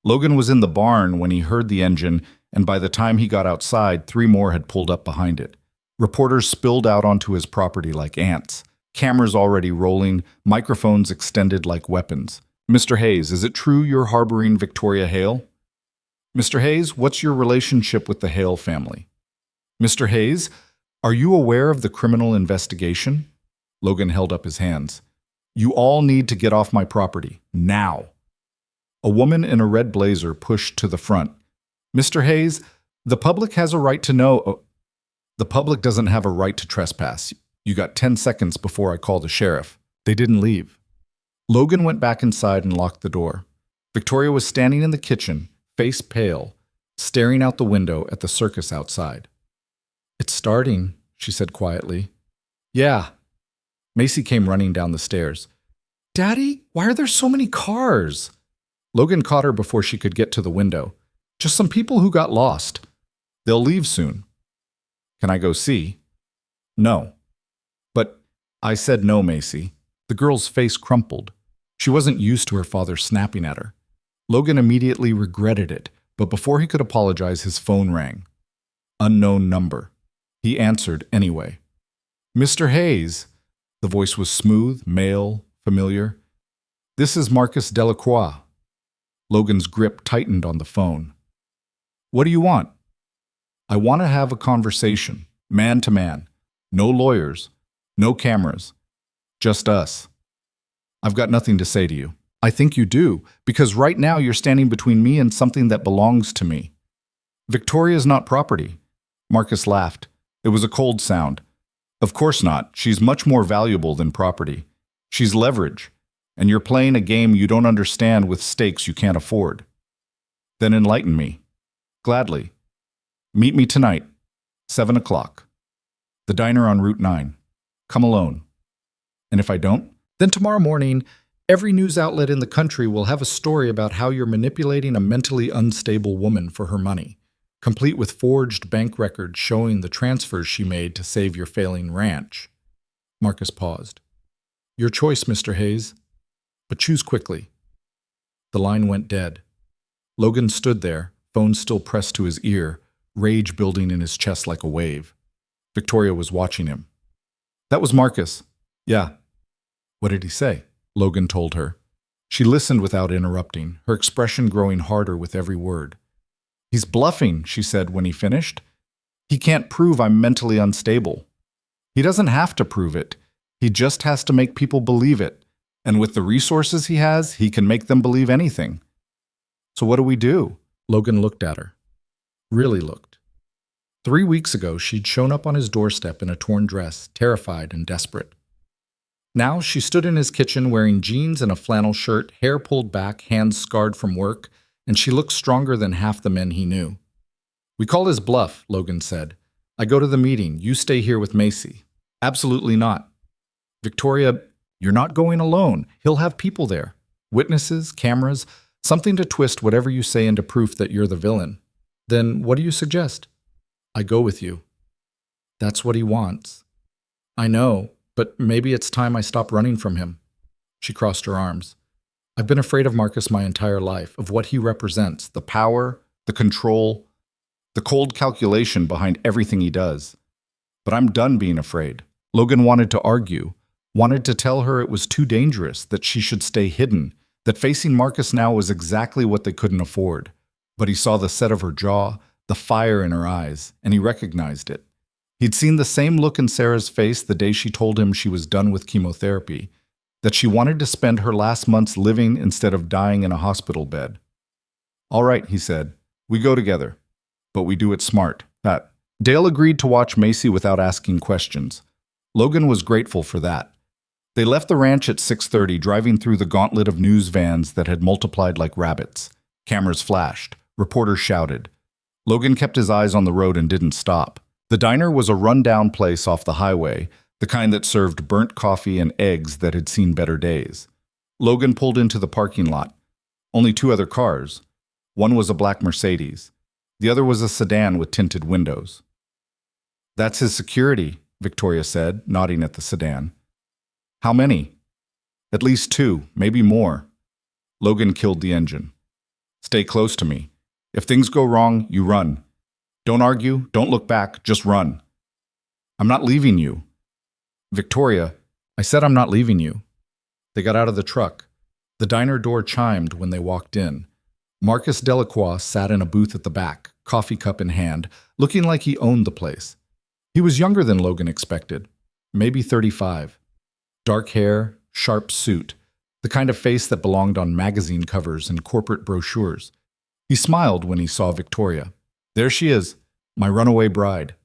A: Logan was in the barn when he heard the engine, and by the time he got outside, 3 more had pulled up behind it. Reporters spilled out onto his property like ants. Cameras already rolling, microphones extended like weapons. Mr. Hayes, is it true you're harboring Victoria Hale? Mr. Hayes, what's your relationship with the Hale family? Mr. Hayes, are you aware of the criminal investigation? Logan held up his hands. You all need to get off my property, now. A woman in a red blazer pushed to the front. Mr. Hayes, the public has a right to know. Oh, the public doesn't have a right to trespass. You got 10 seconds before I call the sheriff. They didn't leave. Logan went back inside and locked the door. Victoria was standing in the kitchen, face pale, staring out the window at the circus outside. It's starting, she said quietly. Yeah. Macy came running down the stairs. Daddy, why are there so many cars? Logan caught her before she could get to the window. Just some people who got lost. They'll leave soon. Can I go see? No. But I said no, Macy. The girl's face crumpled. She wasn't used to her father snapping at her. Logan immediately regretted it, but before he could apologize, his phone rang. Unknown number. He answered anyway. Mr. Hayes. The voice was smooth, male, familiar. This is Marcus Delacroix. Logan's grip tightened on the phone. What do you want? I want to have a conversation, man to man. No lawyers, no cameras, just us. I've got nothing to say to you. I think you do, because right now you're standing between me and something that belongs to me. Victoria's not property. Marcus laughed. It was a cold sound. Of course not. She's much more valuable than property. She's leverage, and you're playing a game you don't understand with stakes you can't afford. Then enlighten me. Gladly. Meet me tonight, 7 o'clock. The diner on Route 9. Come alone. And if I don't? Then tomorrow morning, every news outlet in the country will have a story about how you're manipulating a mentally unstable woman for her money, complete with forged bank records showing the transfers she made to save your failing ranch. Marcus paused. Your choice, Mr. Hayes, but choose quickly. The line went dead. Logan stood there, phone still pressed to his ear, rage building in his chest like a wave. Victoria was watching him. That was Marcus. Yeah. What did he say? Logan told her. She listened without interrupting, her expression growing harder with every word. He's bluffing, she said when he finished. He can't prove I'm mentally unstable. He doesn't have to prove it. He just has to make people believe it. And with the resources he has, he can make them believe anything. So what do we do? Logan looked at her. Really looked. 3 weeks ago, she'd shown up on his doorstep in a torn dress, terrified and desperate. Now she stood in his kitchen wearing jeans and a flannel shirt, hair pulled back, hands scarred from work, and she looked stronger than half the men he knew. We call his bluff, Logan said. I go to the meeting. You stay here with Macy. Absolutely not. Victoria, you're not going alone. He'll have people there. Witnesses, cameras, something to twist whatever you say into proof that you're the villain. Then what do you suggest? I go with you. That's what he wants. I know, but maybe it's time I stop running from him. She crossed her arms. I've been afraid of Marcus my entire life, of what he represents, the power, the control, the cold calculation behind everything he does. But I'm done being afraid. Logan wanted to argue, wanted to tell her it was too dangerous, that she should stay hidden, that facing Marcus now was exactly what they couldn't afford. But he saw the set of her jaw, the fire in her eyes, and he recognized it. He'd seen the same look in Sarah's face the day she told him she was done with chemotherapy, that she wanted to spend her last months living instead of dying in a hospital bed. All right, he said, we go together, but we do it smart. Dale agreed to watch Macy without asking questions. Logan was grateful for that. They left the ranch at 6:30, driving through the gauntlet of news vans that had multiplied like rabbits. Cameras flashed. Reporters shouted. Logan kept his eyes on the road and didn't stop. The diner was a run-down place off the highway, the kind that served burnt coffee and eggs that had seen better days. Logan pulled into the parking lot. Only 2 other cars. One was a black Mercedes. The other was a sedan with tinted windows. That's his security, Victoria said, nodding at the sedan. How many? At least 2, maybe more. Logan killed the engine. Stay close to me. If things go wrong, you run. Don't argue, don't look back, just run. I'm not leaving you. Victoria, I said I'm not leaving you. They got out of the truck. The diner door chimed when they walked in. Marcus Delacroix sat in a booth at the back, coffee cup in hand, looking like he owned the place. He was younger than Logan expected, maybe 35. Dark hair, sharp suit, the kind of face that belonged on magazine covers and corporate brochures. He smiled when he saw Victoria. There she is, my runaway bride.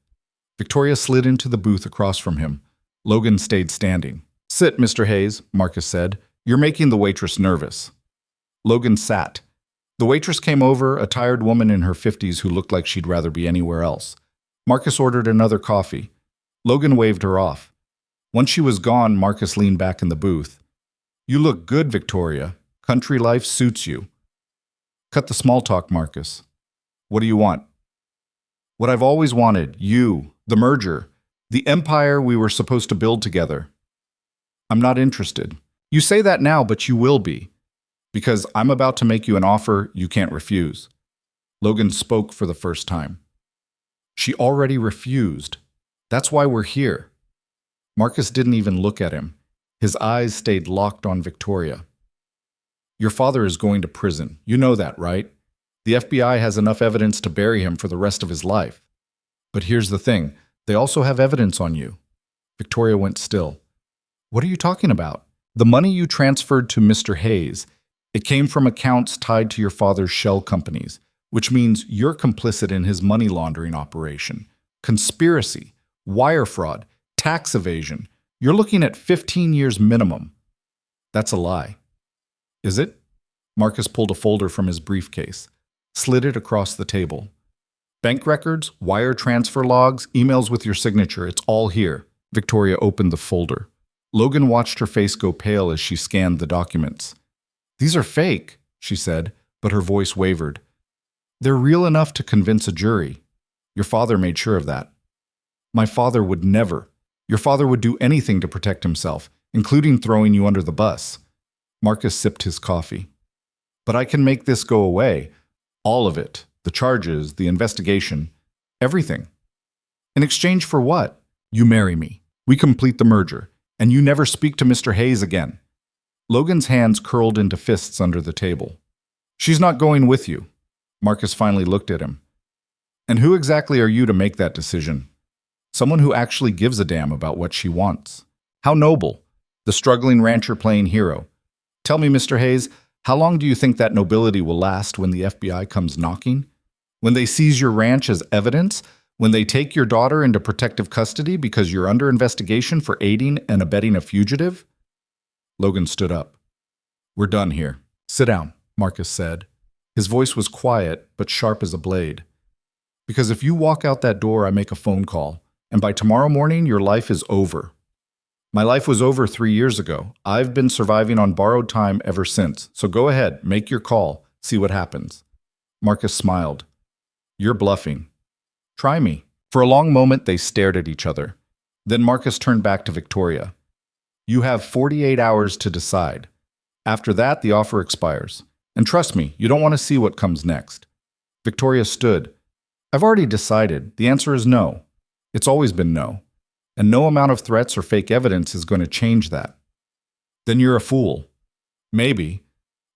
A: Victoria slid into the booth across from him. Logan stayed standing. Sit, Mr. Hayes, Marcus said. You're making the waitress nervous. Logan sat. The waitress came over, a tired woman in her 50s who looked like she'd rather be anywhere else. Marcus ordered another coffee. Logan waved her off. Once she was gone, Marcus leaned back in the booth. You look good, Victoria. Country life suits you. Cut the small talk, Marcus. What do you want? What I've always wanted, you, the merger, the empire we were supposed to build together. I'm not interested. You say that now, but you will be. Because I'm about to make you an offer you can't refuse. Logan spoke for the first time. She already refused. That's why we're here. Marcus didn't even look at him. His eyes stayed locked on Victoria. Your father is going to prison. You know that, right? The FBI has enough evidence to bury him for the rest of his life. But here's the thing. They also have evidence on you. Victoria went still. What are you talking about? The money you transferred to Mr. Hayes, it came from accounts tied to your father's shell companies, which means you're complicit in his money laundering operation. Conspiracy, wire fraud, tax evasion. You're looking at 15 years minimum. That's a lie. Is it? Marcus pulled a folder from his briefcase, slid it across the table. Bank records, wire transfer logs, emails with your signature, it's all here. Victoria opened the folder. Logan watched her face go pale as she scanned the documents. These are fake, she said, but her voice wavered. They're real enough to convince a jury. Your father made sure of that. My father would never. Your father would do anything to protect himself, including throwing you under the bus. Marcus sipped his coffee. But I can make this go away. All of it. The charges, the investigation, everything. In exchange for what? You marry me. We complete the merger. And you never speak to Mr. Hayes again. Logan's hands curled into fists under the table. She's not going with you. Marcus finally looked at him. And who exactly are you to make that decision? Someone who actually gives a damn about what she wants. How noble. The struggling rancher playing hero. Tell me, Mr. Hayes, how long do you think that nobility will last when the FBI comes knocking? When they seize your ranch as evidence? When they take your daughter into protective custody because you're under investigation for aiding and abetting a fugitive? Logan stood up. We're done here. Sit down, Marcus said. His voice was quiet, but sharp as a blade. Because if you walk out that door, I make a phone call, and by tomorrow morning, your life is over. My life was over 3 years ago. I've been surviving on borrowed time ever since, so go ahead, make your call, see what happens. Marcus smiled. You're bluffing. Try me. For a long moment, they stared at each other. Then Marcus turned back to Victoria. You have 48 hours to decide. After that, the offer expires. And trust me, you don't want to see what comes next. Victoria stood. I've already decided. The answer is no. It's always been no. And no amount of threats or fake evidence is going to change that. Then you're a fool. Maybe.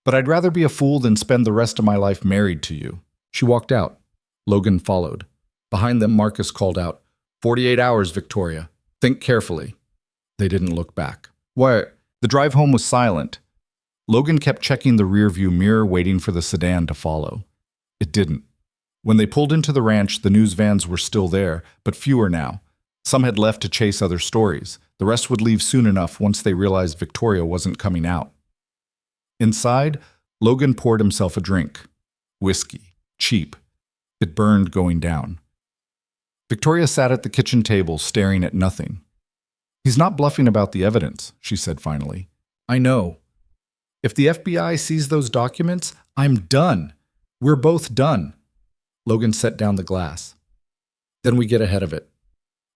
A: But I'd rather be a fool than spend the rest of my life married to you. She walked out. Logan followed. Behind them, Marcus called out, 48 hours, Victoria. Think carefully. They didn't look back. Why? The drive home was silent. Logan kept checking the rearview mirror, waiting for the sedan to follow. It didn't. When they pulled into the ranch, the news vans were still there, but fewer now. Some had left to chase other stories. The rest would leave soon enough once they realized Victoria wasn't coming out. Inside, Logan poured himself a drink. Whiskey. Cheap. It burned going down. Victoria sat at the kitchen table, staring at nothing. He's not bluffing about the evidence, she said finally. I know. If the FBI sees those documents, I'm done. We're both done. Logan set down the glass. Then we get ahead of it.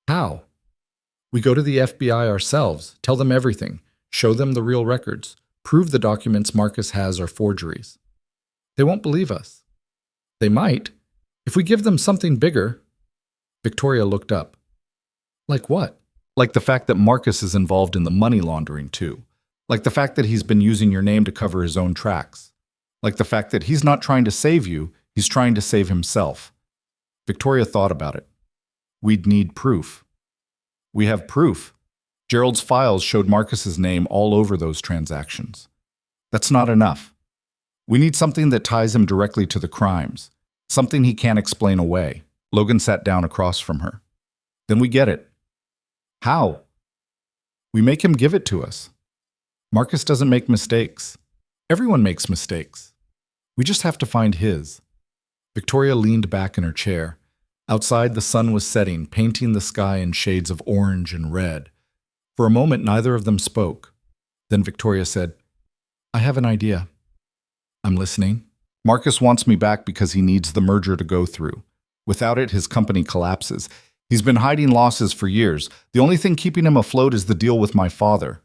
A: How? We go to the FBI ourselves, tell them everything, show them the real records, prove the documents Marcus has are forgeries. They won't believe us. They might, if we give them something bigger. Victoria looked up. Like what? Like the fact that Marcus is involved in the money laundering too. Like the fact that he's been using your name to cover his own tracks. Like the fact that he's not trying to save you, he's trying to save himself. Victoria thought about it. We'd need proof. We have proof. Gerald's files showed Marcus's name all over those transactions. That's not enough. We need something that ties him directly to the crimes. Something he can't explain away. Logan sat down across from her. Then we get it. How? We make him give it to us. Marcus doesn't make mistakes. Everyone makes mistakes. We just have to find his. Victoria leaned back in her chair. Outside, the sun was setting, painting the sky in shades of orange and red. For a moment, neither of them spoke. Then Victoria said, I have an idea. I'm listening. Marcus wants me back because he needs the merger to go through. Without it, his company collapses. He's been hiding losses for years. The only thing keeping him afloat is the deal with my father.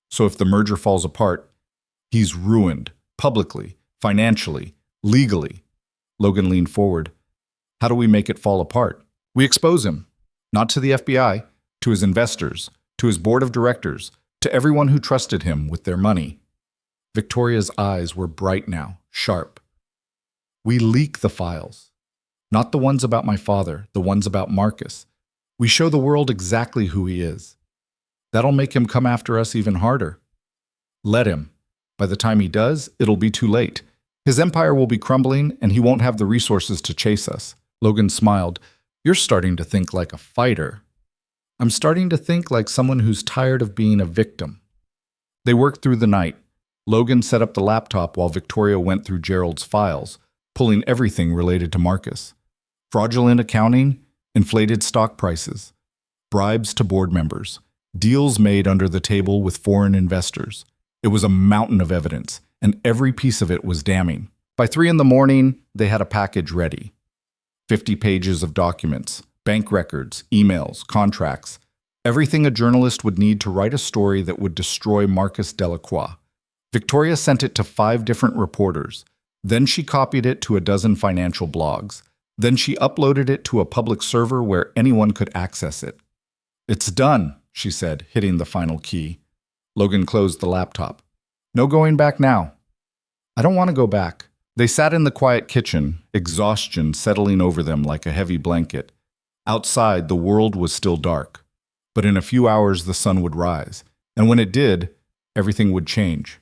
A: So if the merger falls apart, he's ruined, publicly, financially, legally. Logan leaned forward. How do we make it fall apart? We expose him. Not to the FBI, to his investors, to his board of directors, to everyone who trusted him with their money. Victoria's eyes were bright now, sharp. We leak the files. Not the ones about my father, the ones about Marcus. We show the world exactly who he is. That'll make him come after us even harder. Let him. By the time he does, it'll be too late. His empire will be crumbling, and he won't have the resources to chase us. Logan smiled. You're starting to think like a fighter. I'm starting to think like someone who's tired of being a victim. They worked through the night. Logan set up the laptop while Victoria went through Gerald's files, pulling everything related to Marcus. Fraudulent accounting, inflated stock prices, bribes to board members, deals made under the table with foreign investors. It was a mountain of evidence, and every piece of it was damning. By 3 a.m, they had a package ready. 50 pages of documents, bank records, emails, contracts, everything a journalist would need to write a story that would destroy Marcus Delacroix. Victoria sent it to 5 different reporters. Then she copied it to a dozen financial blogs. Then she uploaded it to a public server where anyone could access it. It's done, she said, hitting the final key. Logan closed the laptop. No going back now. I don't want to go back. They sat in the quiet kitchen, exhaustion settling over them like a heavy blanket. Outside, the world was still dark. But in a few hours, the sun would rise. And when it did, everything would change.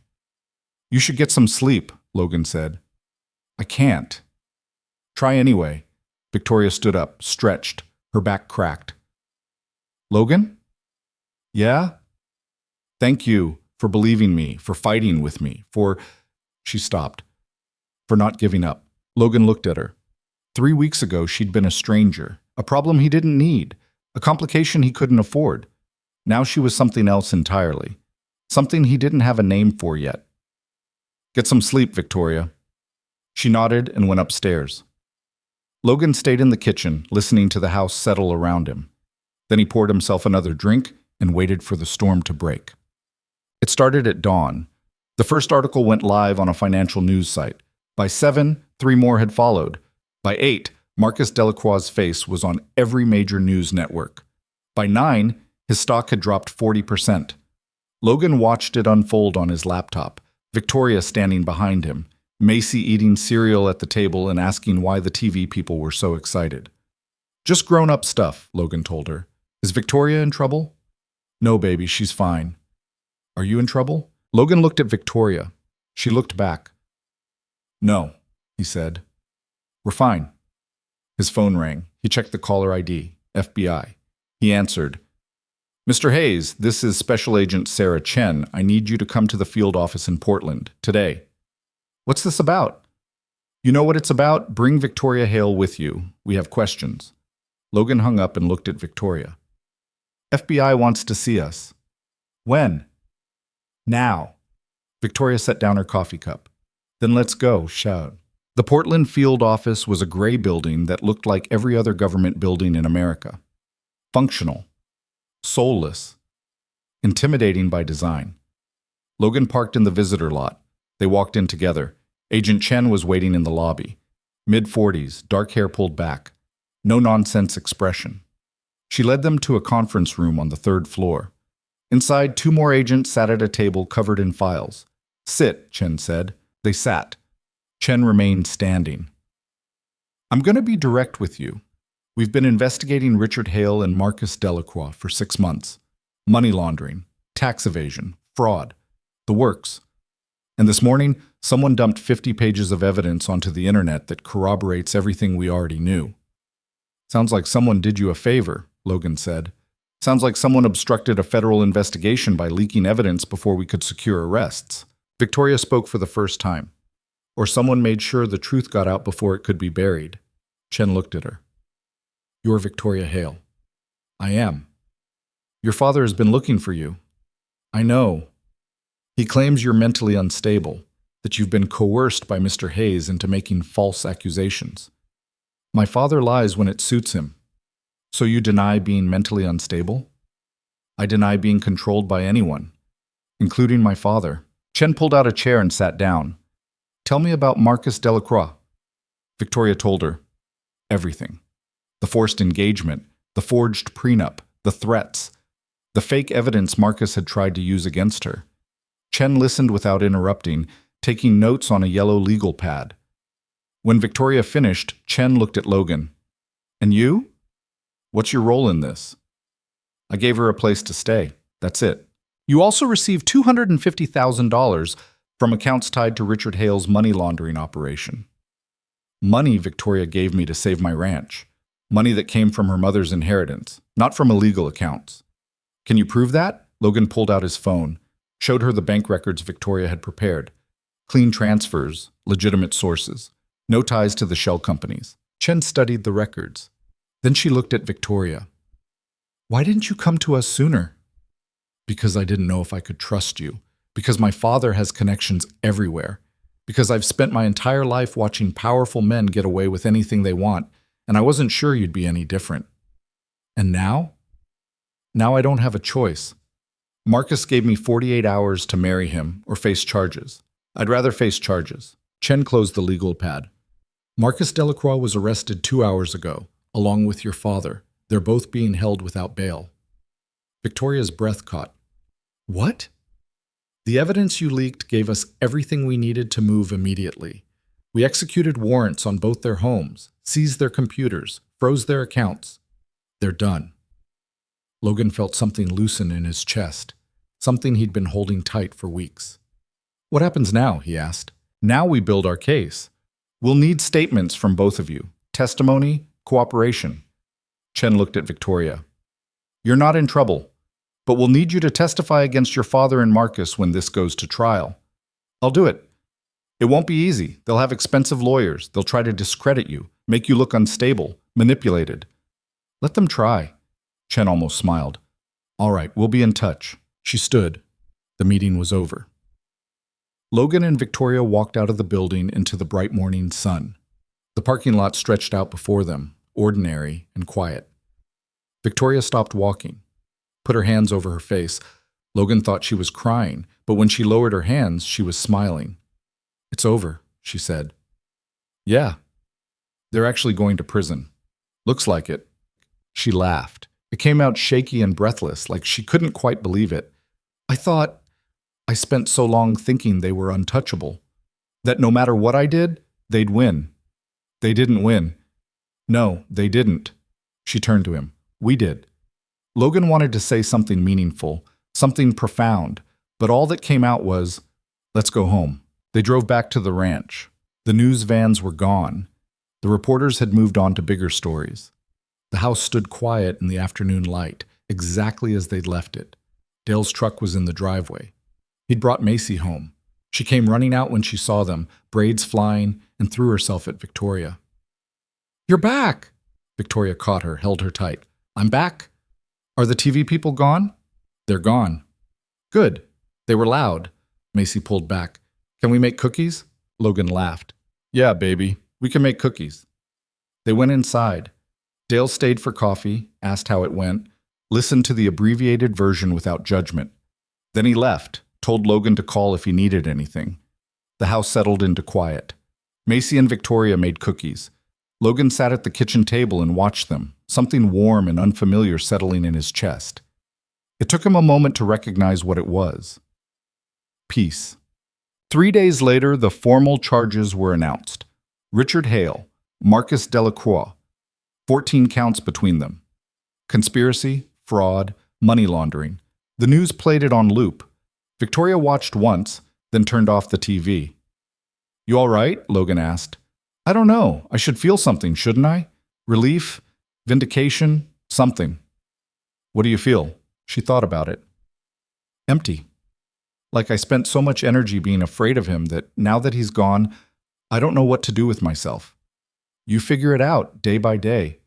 A: You should get some sleep, Logan said. I can't. Try anyway. Victoria stood up, stretched, her back cracked. Logan? Yeah? Thank you for believing me, for fighting with me, for... She stopped. For not giving up. Logan looked at her. 3 weeks ago, she'd been a stranger, a problem he didn't need, a complication he couldn't afford. Now she was something else entirely, something he didn't have a name for yet. Get some sleep, Victoria. She nodded and went upstairs. Logan stayed in the kitchen, listening to the house settle around him. Then he poured himself another drink and waited for the storm to break. It started at dawn. The first article went live on a financial news site. By 7, 3 more had followed. By 8, Marcus Delacroix's face was on every major news network. By 9, his stock had dropped 40%. Logan watched it unfold on his laptop, Victoria standing behind him, Macy eating cereal at the table and asking why the TV people were so excited. Just grown-up stuff, Logan told her. Is Victoria in trouble? No, baby, she's fine. Are you in trouble? Logan looked at Victoria. She looked back. No, he said. We're fine. His phone rang. He checked the caller ID, FBI. He answered. Mr. Hayes, this is Special Agent Sarah Chen. I need you to come to the field office in Portland, today. What's this about? You know what it's about? Bring Victoria Hale with you. We have questions. Logan hung up and looked at Victoria. FBI wants to see us. When? Now. Victoria set down her coffee cup. Then let's go, shout. The Portland field office was a gray building that looked like every other government building in America. Functional. Soulless. Intimidating by design. Logan parked in the visitor lot. They walked in together. Agent Chen was waiting in the lobby. Mid-40s, dark hair pulled back. No-nonsense expression. She led them to a conference room on the 3rd floor. Inside, 2 more agents sat at a table covered in files. Sit, Chen said. They sat. Chen remained standing. I'm going to be direct with you. We've been investigating Richard Hale and Marcus Delacroix for 6 months. Money laundering, tax evasion, fraud, the works. And this morning, someone dumped 50 pages of evidence onto the internet that corroborates everything we already knew. Sounds like someone did you a favor, Logan said. Sounds like someone obstructed a federal investigation by leaking evidence before we could secure arrests. Victoria spoke for the first time. Or someone made sure the truth got out before it could be buried. Chen looked at her. You're Victoria Hale. I am. Your father has been looking for you. I know. He claims you're mentally unstable, that you've been coerced by Mr. Hayes into making false accusations. My father lies when it suits him. So you deny being mentally unstable? I deny being controlled by anyone, including my father. Chen pulled out a chair and sat down. Tell me about Marcus Delacroix. Victoria told her. Everything. The forced engagement, the forged prenup, the threats, the fake evidence Marcus had tried to use against her. Chen listened without interrupting, taking notes on a yellow legal pad. When Victoria finished, Chen looked at Logan. And you? What's your role in this? I gave her a place to stay. That's it. You also received $250,000 from accounts tied to Richard Hale's money laundering operation. Money Victoria gave me to save my ranch. Money that came from her mother's inheritance, not from illegal accounts. Can you prove that? Logan pulled out his phone, showed her the bank records Victoria had prepared. Clean transfers, legitimate sources, no ties to the shell companies. Chen studied the records. Then she looked at Victoria. Why didn't you come to us sooner? Because I didn't know if I could trust you. Because my father has connections everywhere. Because I've spent my entire life watching powerful men get away with anything they want, and I wasn't sure you'd be any different. And now? Now I don't have a choice. Marcus gave me 48 hours to marry him or face charges. I'd rather face charges. Chen closed the legal pad. Marcus Delacroix was arrested 2 hours ago, along with your father. They're both being held without bail. Victoria's breath caught. What? The evidence you leaked gave us everything we needed to move immediately. We executed warrants on both their homes, seized their computers, froze their accounts. They're done. Logan felt something loosen in his chest, something he'd been holding tight for weeks. What happens now? He asked. Now we build our case. We'll need statements from both of you. Testimony, cooperation. Chen looked at Victoria. You're not in trouble, but we'll need you to testify against your father and Marcus when this goes to trial. I'll do it. It won't be easy. They'll have expensive lawyers. They'll try to discredit you, make you look unstable, manipulated. Let them try. Chen almost smiled. All right, we'll be in touch. She stood. The meeting was over. Logan and Victoria walked out of the building into the bright morning sun. The parking lot stretched out before them, ordinary and quiet. Victoria stopped walking, put her hands over her face. Logan thought she was crying, but when she lowered her hands, she was smiling. It's over, she said. Yeah. They're actually going to prison. Looks like it. She laughed. It came out shaky and breathless, like she couldn't quite believe it. I spent so long thinking they were untouchable, that no matter what I did, they'd win. They didn't win. No, they didn't. She turned to him. We did. Logan wanted to say something meaningful, something profound, but all that came out was, let's go home. They drove back to the ranch. The news vans were gone. The reporters had moved on to bigger stories. The house stood quiet in the afternoon light, exactly as they'd left it. Dale's truck was in the driveway. He'd brought Macy home. She came running out when she saw them, braids flying, and threw herself at Victoria. You're back! Victoria caught her, held her tight. I'm back. Are the TV people gone? They're gone. Good. They were loud. Macy pulled back. Can we make cookies? Logan laughed. Yeah, baby. We can make cookies. They went inside. Dale stayed for coffee, asked how it went, listened to the abbreviated version without judgment. Then he left, told Logan to call if he needed anything. The house settled into quiet. Macy and Victoria made cookies. Logan sat at the kitchen table and watched them, something warm and unfamiliar settling in his chest. It took him a moment to recognize what it was. Peace. 3 days later, the formal charges were announced. Richard Hale, Marcus Delacroix, 14 counts between them. Conspiracy, fraud, money laundering. The news played it on loop. Victoria watched once, then turned off the TV. You all right? Logan asked. I don't know. I should feel something, shouldn't I? Relief? Vindication? Something. What do you feel? She thought about it. Empty. Like I spent so much energy being afraid of him that now that he's gone, I don't know what to do with myself. You figure it out day by day.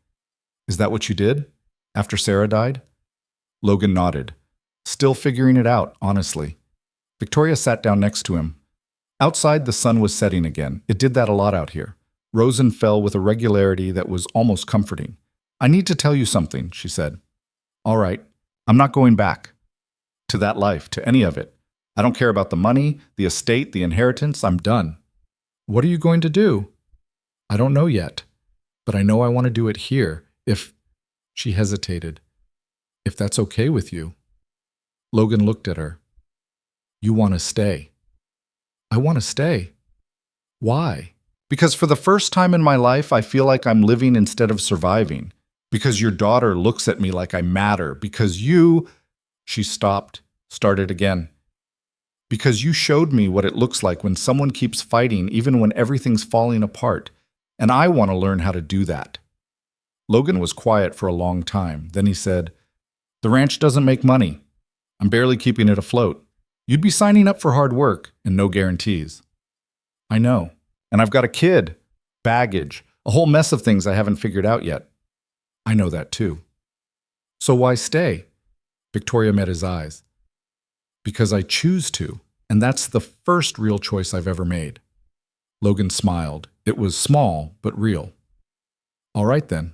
A: Is that what you did? After Sarah died? Logan nodded. Still figuring it out, honestly. Victoria sat down next to him. Outside, the sun was setting again. It did that a lot out here. Rose and fell with a regularity that was almost comforting. I need to tell you something, she said. All right, I'm not going back. To that life, to any of it. I don't care about the money, the estate, the inheritance. I'm done. What are you going to do? I don't know yet, but I know I want to do it here, if... She hesitated. If that's okay with you. Logan looked at her. You want to stay. I want to stay. Why? Because for the first time in my life, I feel like I'm living instead of surviving. Because your daughter looks at me like I matter. Because you... She stopped, started again. Because you showed me what it looks like when someone keeps fighting even when everything's falling apart. And I want to learn how to do that. Logan was quiet for a long time. Then he said, The ranch doesn't make money. I'm barely keeping it afloat. You'd be signing up for hard work and no guarantees. I know. And I've got a kid, baggage, a whole mess of things I haven't figured out yet. I know that too. So why stay? Victoria met his eyes. Because I choose to, and that's the first real choice I've ever made. Logan smiled. It was small, but real. All right then.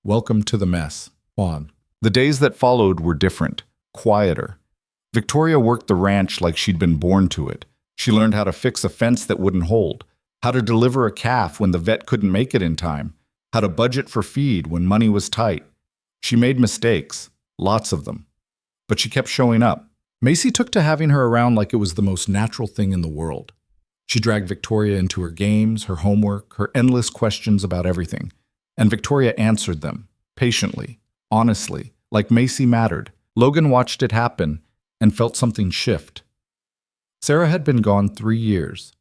A: Welcome to the mess, Juan. The days that followed were different, quieter. Victoria worked the ranch like she'd been born to it. She learned how to fix a fence that wouldn't hold, how to deliver a calf when the vet couldn't make it in time, how to budget for feed when money was tight. She made mistakes, lots of them. But she kept showing up, Macy took to having her around like it was the most natural thing in the world. She dragged Victoria into her games, her homework, her endless questions about everything. And Victoria answered them, patiently, honestly, like Macy mattered. Logan watched it happen and felt something shift. Sarah had been gone 3 years.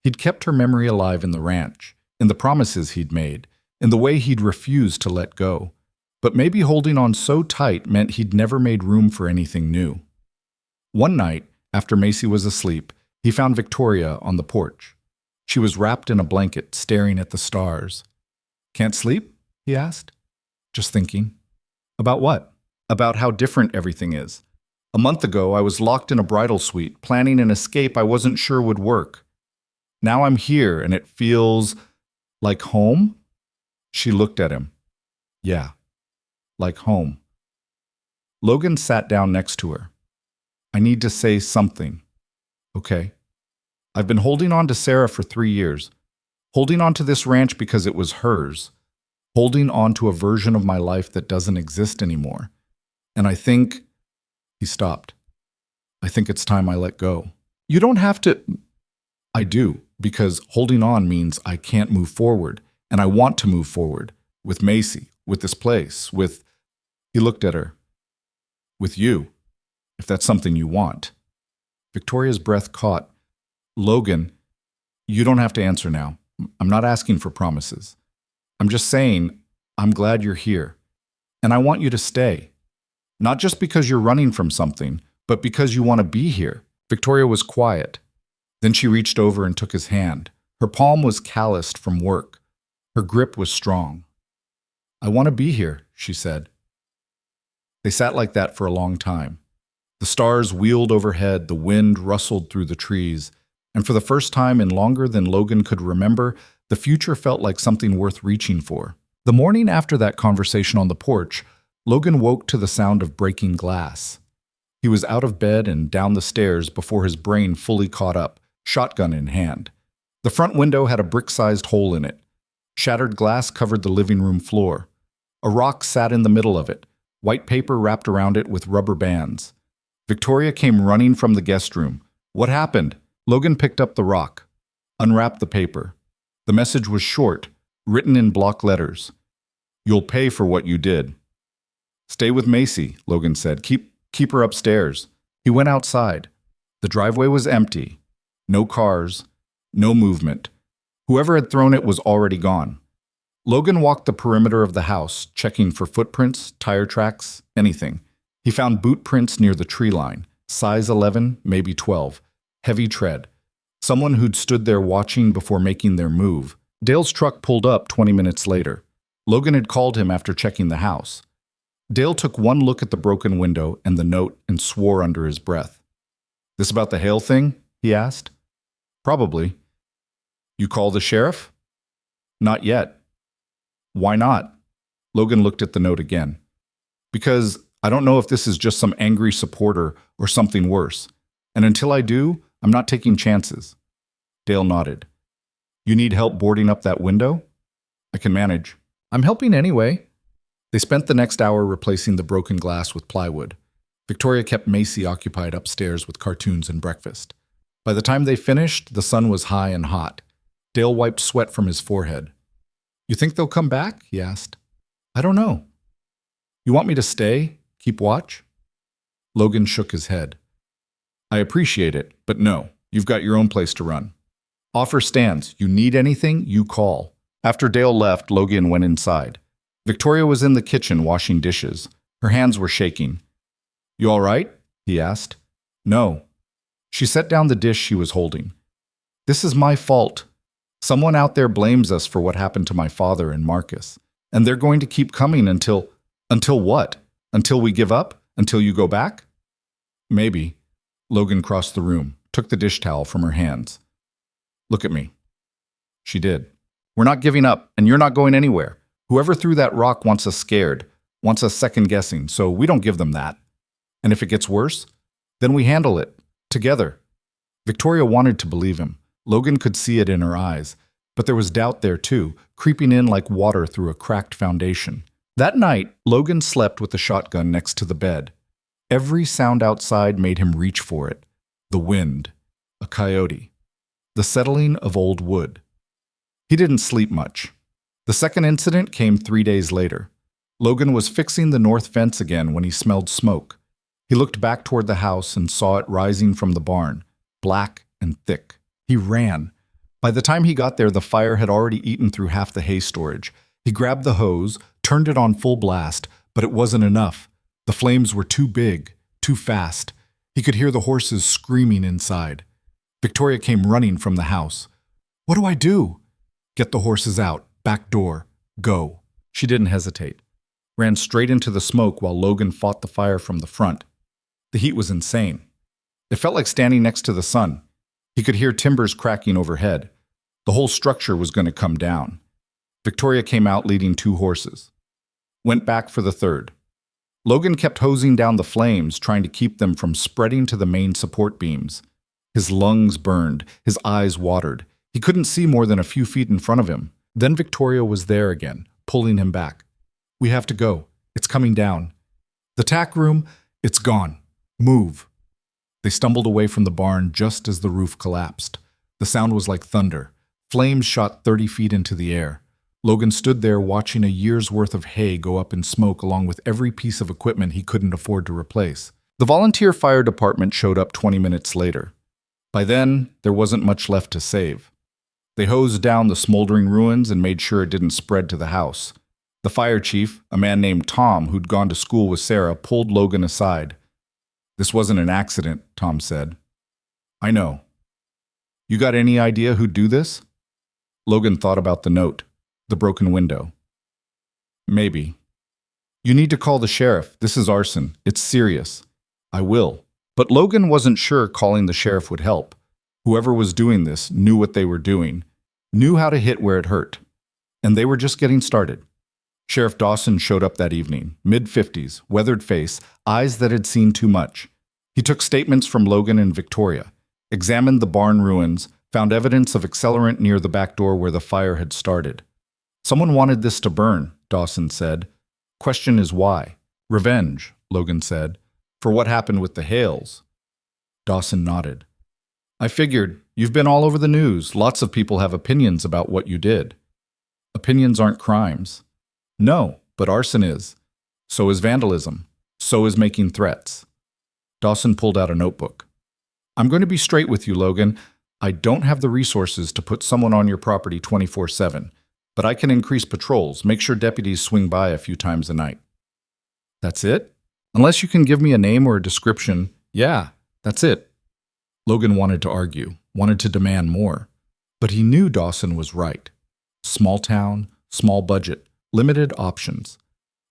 A: He'd kept her memory alive in the ranch, in the promises he'd made, in the way he'd refused to let go. But maybe holding on so tight meant he'd never made room for anything new. One night, after Macy was asleep, he found Victoria on the porch. She was wrapped in a blanket, staring at the stars. "Can't sleep?" he asked. "Just thinking." "About what?" "About how different everything is. A month ago, I was locked in a bridal suite, planning an escape I wasn't sure would work. Now I'm here, and it feels like home." She looked at him. "Yeah, like home." Logan sat down next to her. "I need to say something." "Okay." "I've been holding on to Sarah for 3 years. Holding on to this ranch because it was hers. Holding on to a version of my life that doesn't exist anymore. And I think..." He stopped. "I think it's time I let go." "You don't have to..." "I do, because holding on means I can't move forward, and I want to move forward. With Macy, with this place, with..." He looked at her. "With you, if that's something you want." Victoria's breath caught. "Logan, you don't have to answer now. I'm not asking for promises. I'm just saying, I'm glad you're here. And I want you to stay. Not just because you're running from something, but because you want to be here." Victoria was quiet. Then she reached over and took his hand. Her palm was calloused from work. Her grip was strong. "I want to be here," she said. They sat like that for a long time. The stars wheeled overhead, the wind rustled through the trees, and for the first time in longer than Logan could remember, the future felt like something worth reaching for. The morning after that conversation on the porch, Logan woke to the sound of breaking glass. He was out of bed and down the stairs before his brain fully caught up, shotgun in hand. The front window had a brick-sized hole in it. Shattered glass covered the living room floor. A rock sat in the middle of it, white paper wrapped around it with rubber bands. Victoria came running from the guest room. "What happened?" Logan picked up the rock, unwrapped the paper. The message was short, written in block letters. "You'll pay for what you did." "Stay with Macy," Logan said. Keep her upstairs." He went outside. The driveway was empty. No cars, no movement. Whoever had thrown it was already gone. Logan walked the perimeter of the house, checking for footprints, tire tracks, anything. He found boot prints near the tree line, size 11, maybe 12, heavy tread. Someone who'd stood there watching before making their move. Dale's truck pulled up 20 minutes later. Logan had called him after checking the house. Dale took one look at the broken window and the note and swore under his breath. "This about the Hale thing?" he asked. "Probably." "You call the sheriff?" "Not yet." "Why not?" Logan looked at the note again. "Because I don't know if this is just some angry supporter or something worse. And until I do, I'm not taking chances." Dale nodded. "You need help boarding up that window?" "I can manage." "I'm helping anyway." They spent the next hour replacing the broken glass with plywood. Victoria kept Macy occupied upstairs with cartoons and breakfast. By the time they finished, the sun was high and hot. Dale wiped sweat from his forehead. "You think they'll come back?" he asked. "I don't know." "You want me to stay? Keep watch?" Logan shook his head. "I appreciate it, but no, you've got your own place to run. Offer stands. You need anything, you call." After Dale left, Logan went inside. Victoria was in the kitchen washing dishes. Her hands were shaking. "You all right?" he asked. "No." She set down the dish she was holding. "This is my fault. Someone out there blames us for what happened to my father and Marcus. And they're going to keep coming until what? Until we give up? Until you go back?" "Maybe." Logan crossed the room, took the dish towel from her hands. "Look at me." She did. "We're not giving up, and you're not going anywhere. Whoever threw that rock wants us scared, wants us second-guessing, so we don't give them that. And if it gets worse, then we handle it, together." Victoria wanted to believe him. Logan could see it in her eyes. But there was doubt there too, creeping in like water through a cracked foundation. That night, Logan slept with the shotgun next to the bed. Every sound outside made him reach for it. The wind, a coyote, the settling of old wood. He didn't sleep much. The second incident came 3 days later. Logan was fixing the north fence again when he smelled smoke. He looked back toward the house and saw it rising from the barn, black and thick. He ran. By the time he got there, the fire had already eaten through half the hay storage. He grabbed the hose, turned it on full blast, but it wasn't enough. The flames were too big, too fast. He could hear the horses screaming inside. Victoria came running from the house. "What do I do?" "Get the horses out. Back door. Go." She didn't hesitate. Ran straight into the smoke while Logan fought the fire from the front. The heat was insane. It felt like standing next to the sun. He could hear timbers cracking overhead. The whole structure was going to come down. Victoria came out leading 2 horses. Went back for the third. Logan kept hosing down the flames, trying to keep them from spreading to the main support beams. His lungs burned, his eyes watered. He couldn't see more than a few feet in front of him. Then Victoria was there again, pulling him back. "We have to go. It's coming down. The tack room, it's gone. Move." They stumbled away from the barn just as the roof collapsed. The sound was like thunder. Flames shot 30 feet into the air. Logan stood there watching a year's worth of hay go up in smoke along with every piece of equipment he couldn't afford to replace. The volunteer fire department showed up 20 minutes later. By then, there wasn't much left to save. They hosed down the smoldering ruins and made sure it didn't spread to the house. The fire chief, a man named Tom who'd gone to school with Sarah, pulled Logan aside. "This wasn't an accident," Tom said. "I know. You got any idea who'd do this?" Logan thought about the note, the broken window. "Maybe." "You need to call the sheriff. This is arson. It's serious." "I will." But Logan wasn't sure calling the sheriff would help. Whoever was doing this knew what they were doing, knew how to hit where it hurt. And they were just getting started. Sheriff Dawson showed up that evening, mid-50s, weathered face, eyes that had seen too much. He took statements from Logan and Victoria, examined the barn ruins, found evidence of accelerant near the back door where the fire had started. "Someone wanted this to burn," Dawson said. "Question is why?" "Revenge," Logan said. "For what happened with the Hales." Dawson nodded. "I figured. You've been all over the news. Lots of people have opinions about what you did." "Opinions aren't crimes." "No, but arson is. So is vandalism. So is making threats." Dawson pulled out a notebook. "I'm going to be straight with you, Logan. I don't have the resources to put someone on your property 24/7, but I can increase patrols, make sure deputies swing by a few times a night." "That's it? Unless you can give me a name or a description, yeah, that's it." Logan wanted to argue, wanted to demand more. But he knew Dawson was right. Small town, small budget, limited options.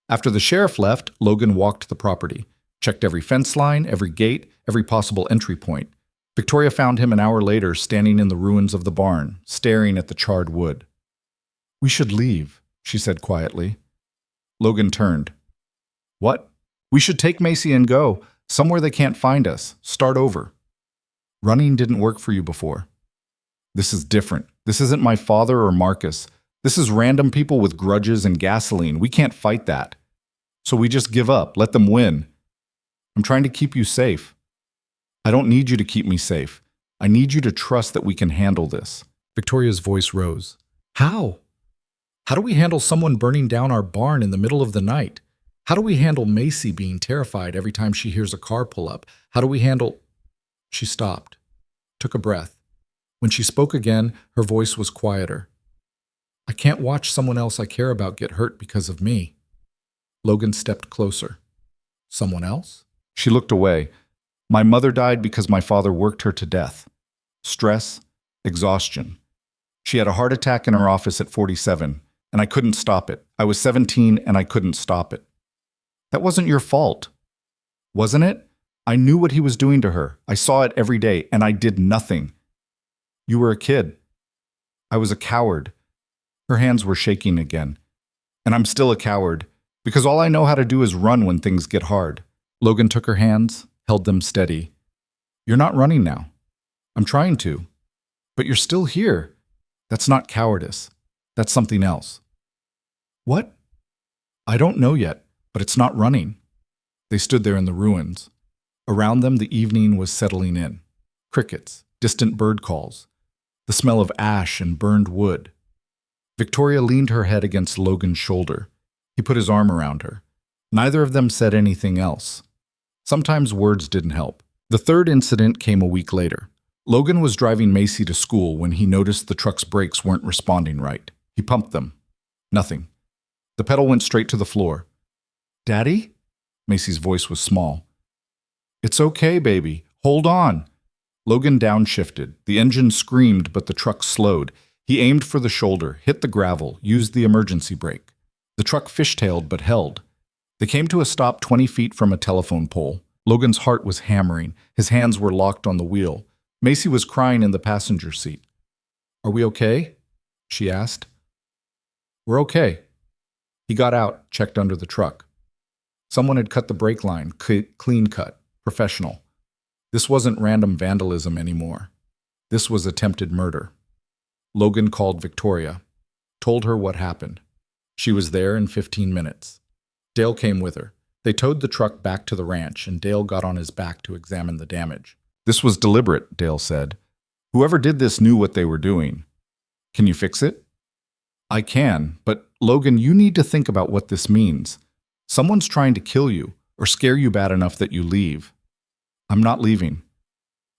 A: After the sheriff left, Logan walked the property, checked every fence line, every gate, every possible entry point. Victoria found him an hour later standing in the ruins of the barn, staring at the charred wood. "We should leave," she said quietly. Logan turned. "What?" "We should take Macy and go. Somewhere they can't find us. Start over." "Running didn't work for you before." "This is different. This isn't my father or Marcus. This is random people with grudges and gasoline. We can't fight that. So we just give up, let them win. I'm trying to keep you safe." "I don't need you to keep me safe. I need you to trust that we can handle this." Victoria's voice rose. "How? How do we handle someone burning down our barn in the middle of the night? How do we handle Macy being terrified every time she hears a car pull up? How do we handle—" She stopped, took a breath. When she spoke again, her voice was quieter. "I can't watch someone else I care about get hurt because of me." Logan stepped closer. "Someone else?" She looked away. "My mother died because my father worked her to death. Stress, exhaustion. She had a heart attack in her office at 47, and I couldn't stop it. I was 17 and I couldn't stop it." "That wasn't your fault." "Wasn't it? I knew what he was doing to her. I saw it every day, and I did nothing." "You were a kid." "I was a coward." Her hands were shaking again. "And I'm still a coward, because all I know how to do is run when things get hard." Logan took her hands, held them steady. "You're not running now." "I'm trying to." "But you're still here." "That's not cowardice. That's something else." "What?" "I don't know yet, but it's not running." They stood there in the ruins. Around them, the evening was settling in. Crickets, distant bird calls, the smell of ash and burned wood. Victoria leaned her head against Logan's shoulder. He put his arm around her. Neither of them said anything else. Sometimes words didn't help. The third incident came a week later. Logan was driving Macy to school when he noticed the truck's brakes weren't responding right. He pumped them. Nothing. The pedal went straight to the floor. "Daddy?" Macy's voice was small. "It's okay, baby. Hold on." Logan downshifted. The engine screamed, but the truck slowed. He aimed for the shoulder, hit the gravel, used the emergency brake. The truck fishtailed but held. They came to a stop 20 feet from a telephone pole. Logan's heart was hammering. His hands were locked on the wheel. Macy was crying in the passenger seat. "Are we okay?" she asked. "We're okay." He got out, checked under the truck. Someone had cut the brake line, clean cut, professional. This wasn't random vandalism anymore. This was attempted murder. Logan called Victoria, told her what happened. She was there in 15 minutes. Dale came with her. They towed the truck back to the ranch, and Dale got on his back to examine the damage. "This was deliberate," Dale said. "Whoever did this knew what they were doing. Can you fix it?" "I can, but Logan, you need to think about what this means. Someone's trying to kill you or scare you bad enough that you leave." "I'm not leaving."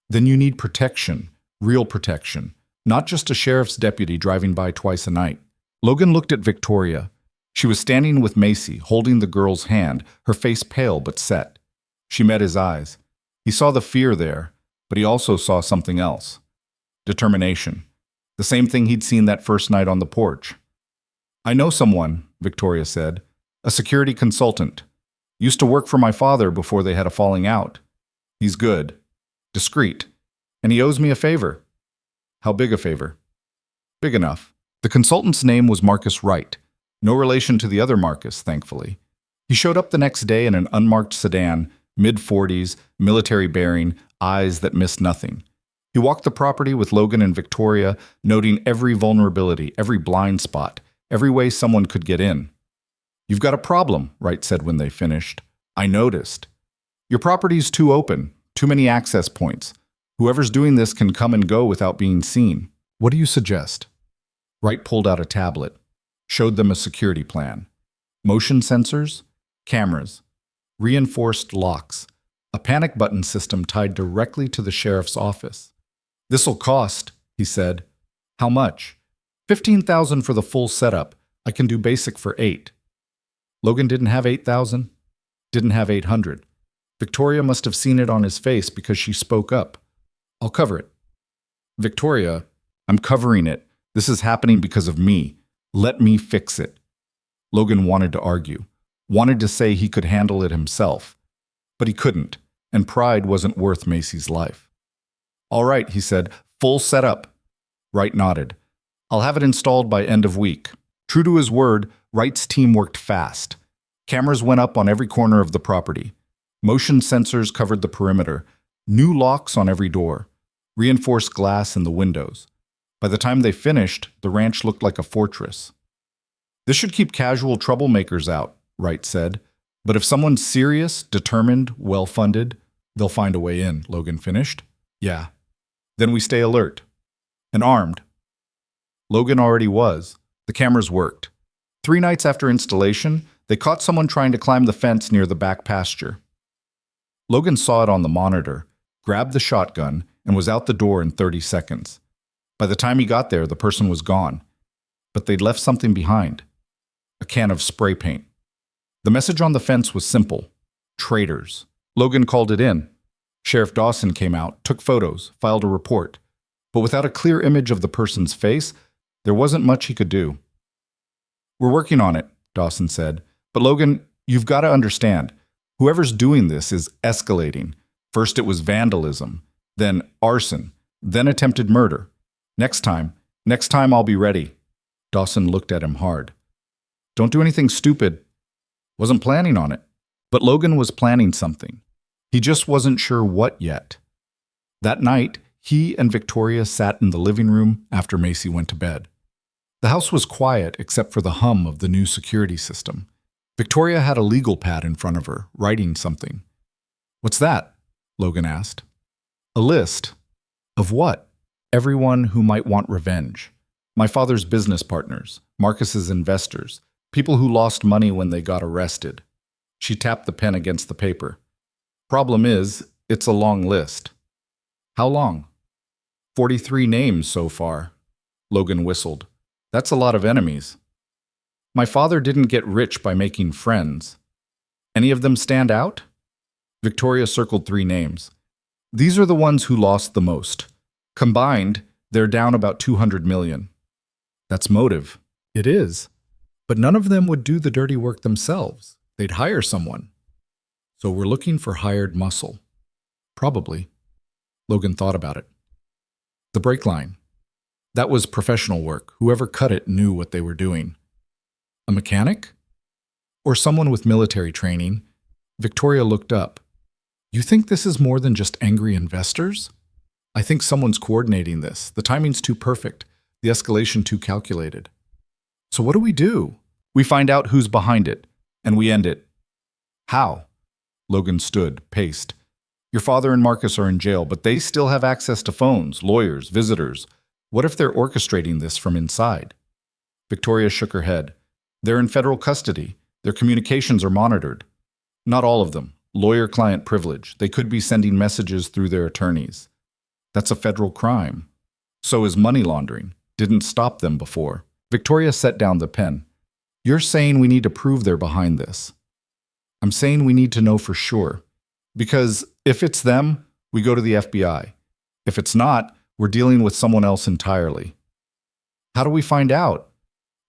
A: "Then you need protection, real protection, not just a sheriff's deputy driving by twice a night." Logan looked at Victoria. She was standing with Macy, holding the girl's hand, her face pale but set. She met his eyes. He saw the fear there, but he also saw something else. Determination. The same thing he'd seen that first night on the porch. "I know someone," Victoria said. "A security consultant. Used to work for my father before they had a falling out. He's good, discreet, and he owes me a favor." "How big a favor?" "Big enough." The consultant's name was Marcus Wright. No relation to the other Marcus, thankfully. He showed up the next day in an unmarked sedan, mid-40s, military bearing, eyes that missed nothing. He walked the property with Logan and Victoria, noting every vulnerability, every blind spot, every way someone could get in. "You've got a problem," Wright said when they finished. "I noticed. Your property's too open, too many access points. Whoever's doing this can come and go without being seen. What do you suggest?" Wright pulled out a tablet, showed them a security plan. Motion sensors, cameras, reinforced locks, a panic button system tied directly to the sheriff's office. "This'll cost," he said. "How much?" $15,000 for the full setup. I can do basic for $8,000. Logan didn't have $8,000, didn't have $800. Victoria must have seen it on his face because she spoke up. "I'll cover it." "Victoria, I'm covering it. This is happening because of me. Let me fix it." Logan wanted to argue, wanted to say he could handle it himself. But he couldn't, and pride wasn't worth Macy's life. "All right," he said, "full setup." Wright nodded. "I'll have it installed by end of week." True to his word, Wright's team worked fast. Cameras went up on every corner of the property. Motion sensors covered the perimeter. New locks on every door. Reinforced glass in the windows. By the time they finished, the ranch looked like a fortress. "This should keep casual troublemakers out," Wright said. "But if someone's serious, determined, well-funded, they'll find a way in," Logan finished. "Yeah. Then we stay alert. And armed." Logan already was. The cameras worked. 3 nights after installation, they caught someone trying to climb the fence near the back pasture. Logan saw it on the monitor, grabbed the shotgun, and was out the door in 30 seconds. By the time he got there, the person was gone. But they'd left something behind. A can of spray paint. The message on the fence was simple. Traitors. Logan called it in. Sheriff Dawson came out, took photos, filed a report. But without a clear image of the person's face, there wasn't much he could do. "We're working on it," Dawson said. "But Logan, you've got to understand. Whoever's doing this is escalating. First it was vandalism, then arson, then attempted murder. Next time I'll be ready." Dawson looked at him hard. "Don't do anything stupid." Wasn't planning on it. But Logan was planning something. He just wasn't sure what yet. That night, he and Victoria sat in the living room after Macy went to bed. The house was quiet except for the hum of the new security system. Victoria had a legal pad in front of her, writing something. "What's that?" Logan asked. "A list." "Of what?" "Everyone who might want revenge. My father's business partners, Marcus's investors, people who lost money when they got arrested." She tapped the pen against the paper. "Problem is, it's a long list." "How long?" 43 names so far." Logan whistled. "That's a lot of enemies." "My father didn't get rich by making friends." "Any of them stand out?" Victoria circled 3 names. "These are the ones who lost the most. Combined, they're down about 200 million. "That's motive." "It is. But none of them would do the dirty work themselves. They'd hire someone." "So we're looking for hired muscle." "Probably." Logan thought about it. The brake line. That was professional work. Whoever cut it knew what they were doing. A mechanic? Or someone with military training? Victoria looked up. "You think this is more than just angry investors?" "I think someone's coordinating this. The timing's too perfect. The escalation too calculated." "So what do we do?" "We find out who's behind it, and we end it." "How?" Logan stood, paced. "Your father and Marcus are in jail, but they still have access to phones, lawyers, visitors. What if they're orchestrating this from inside?" Victoria shook her head. "They're in federal custody. Their communications are monitored." "Not all of them. Lawyer-client privilege. They could be sending messages through their attorneys." "That's a federal crime." "So is money laundering. Didn't stop them before." Victoria set down the pen. "You're saying we need to prove they're behind this." "I'm saying we need to know for sure. Because if it's them, we go to the FBI. If it's not, we're dealing with someone else entirely." "How do we find out?"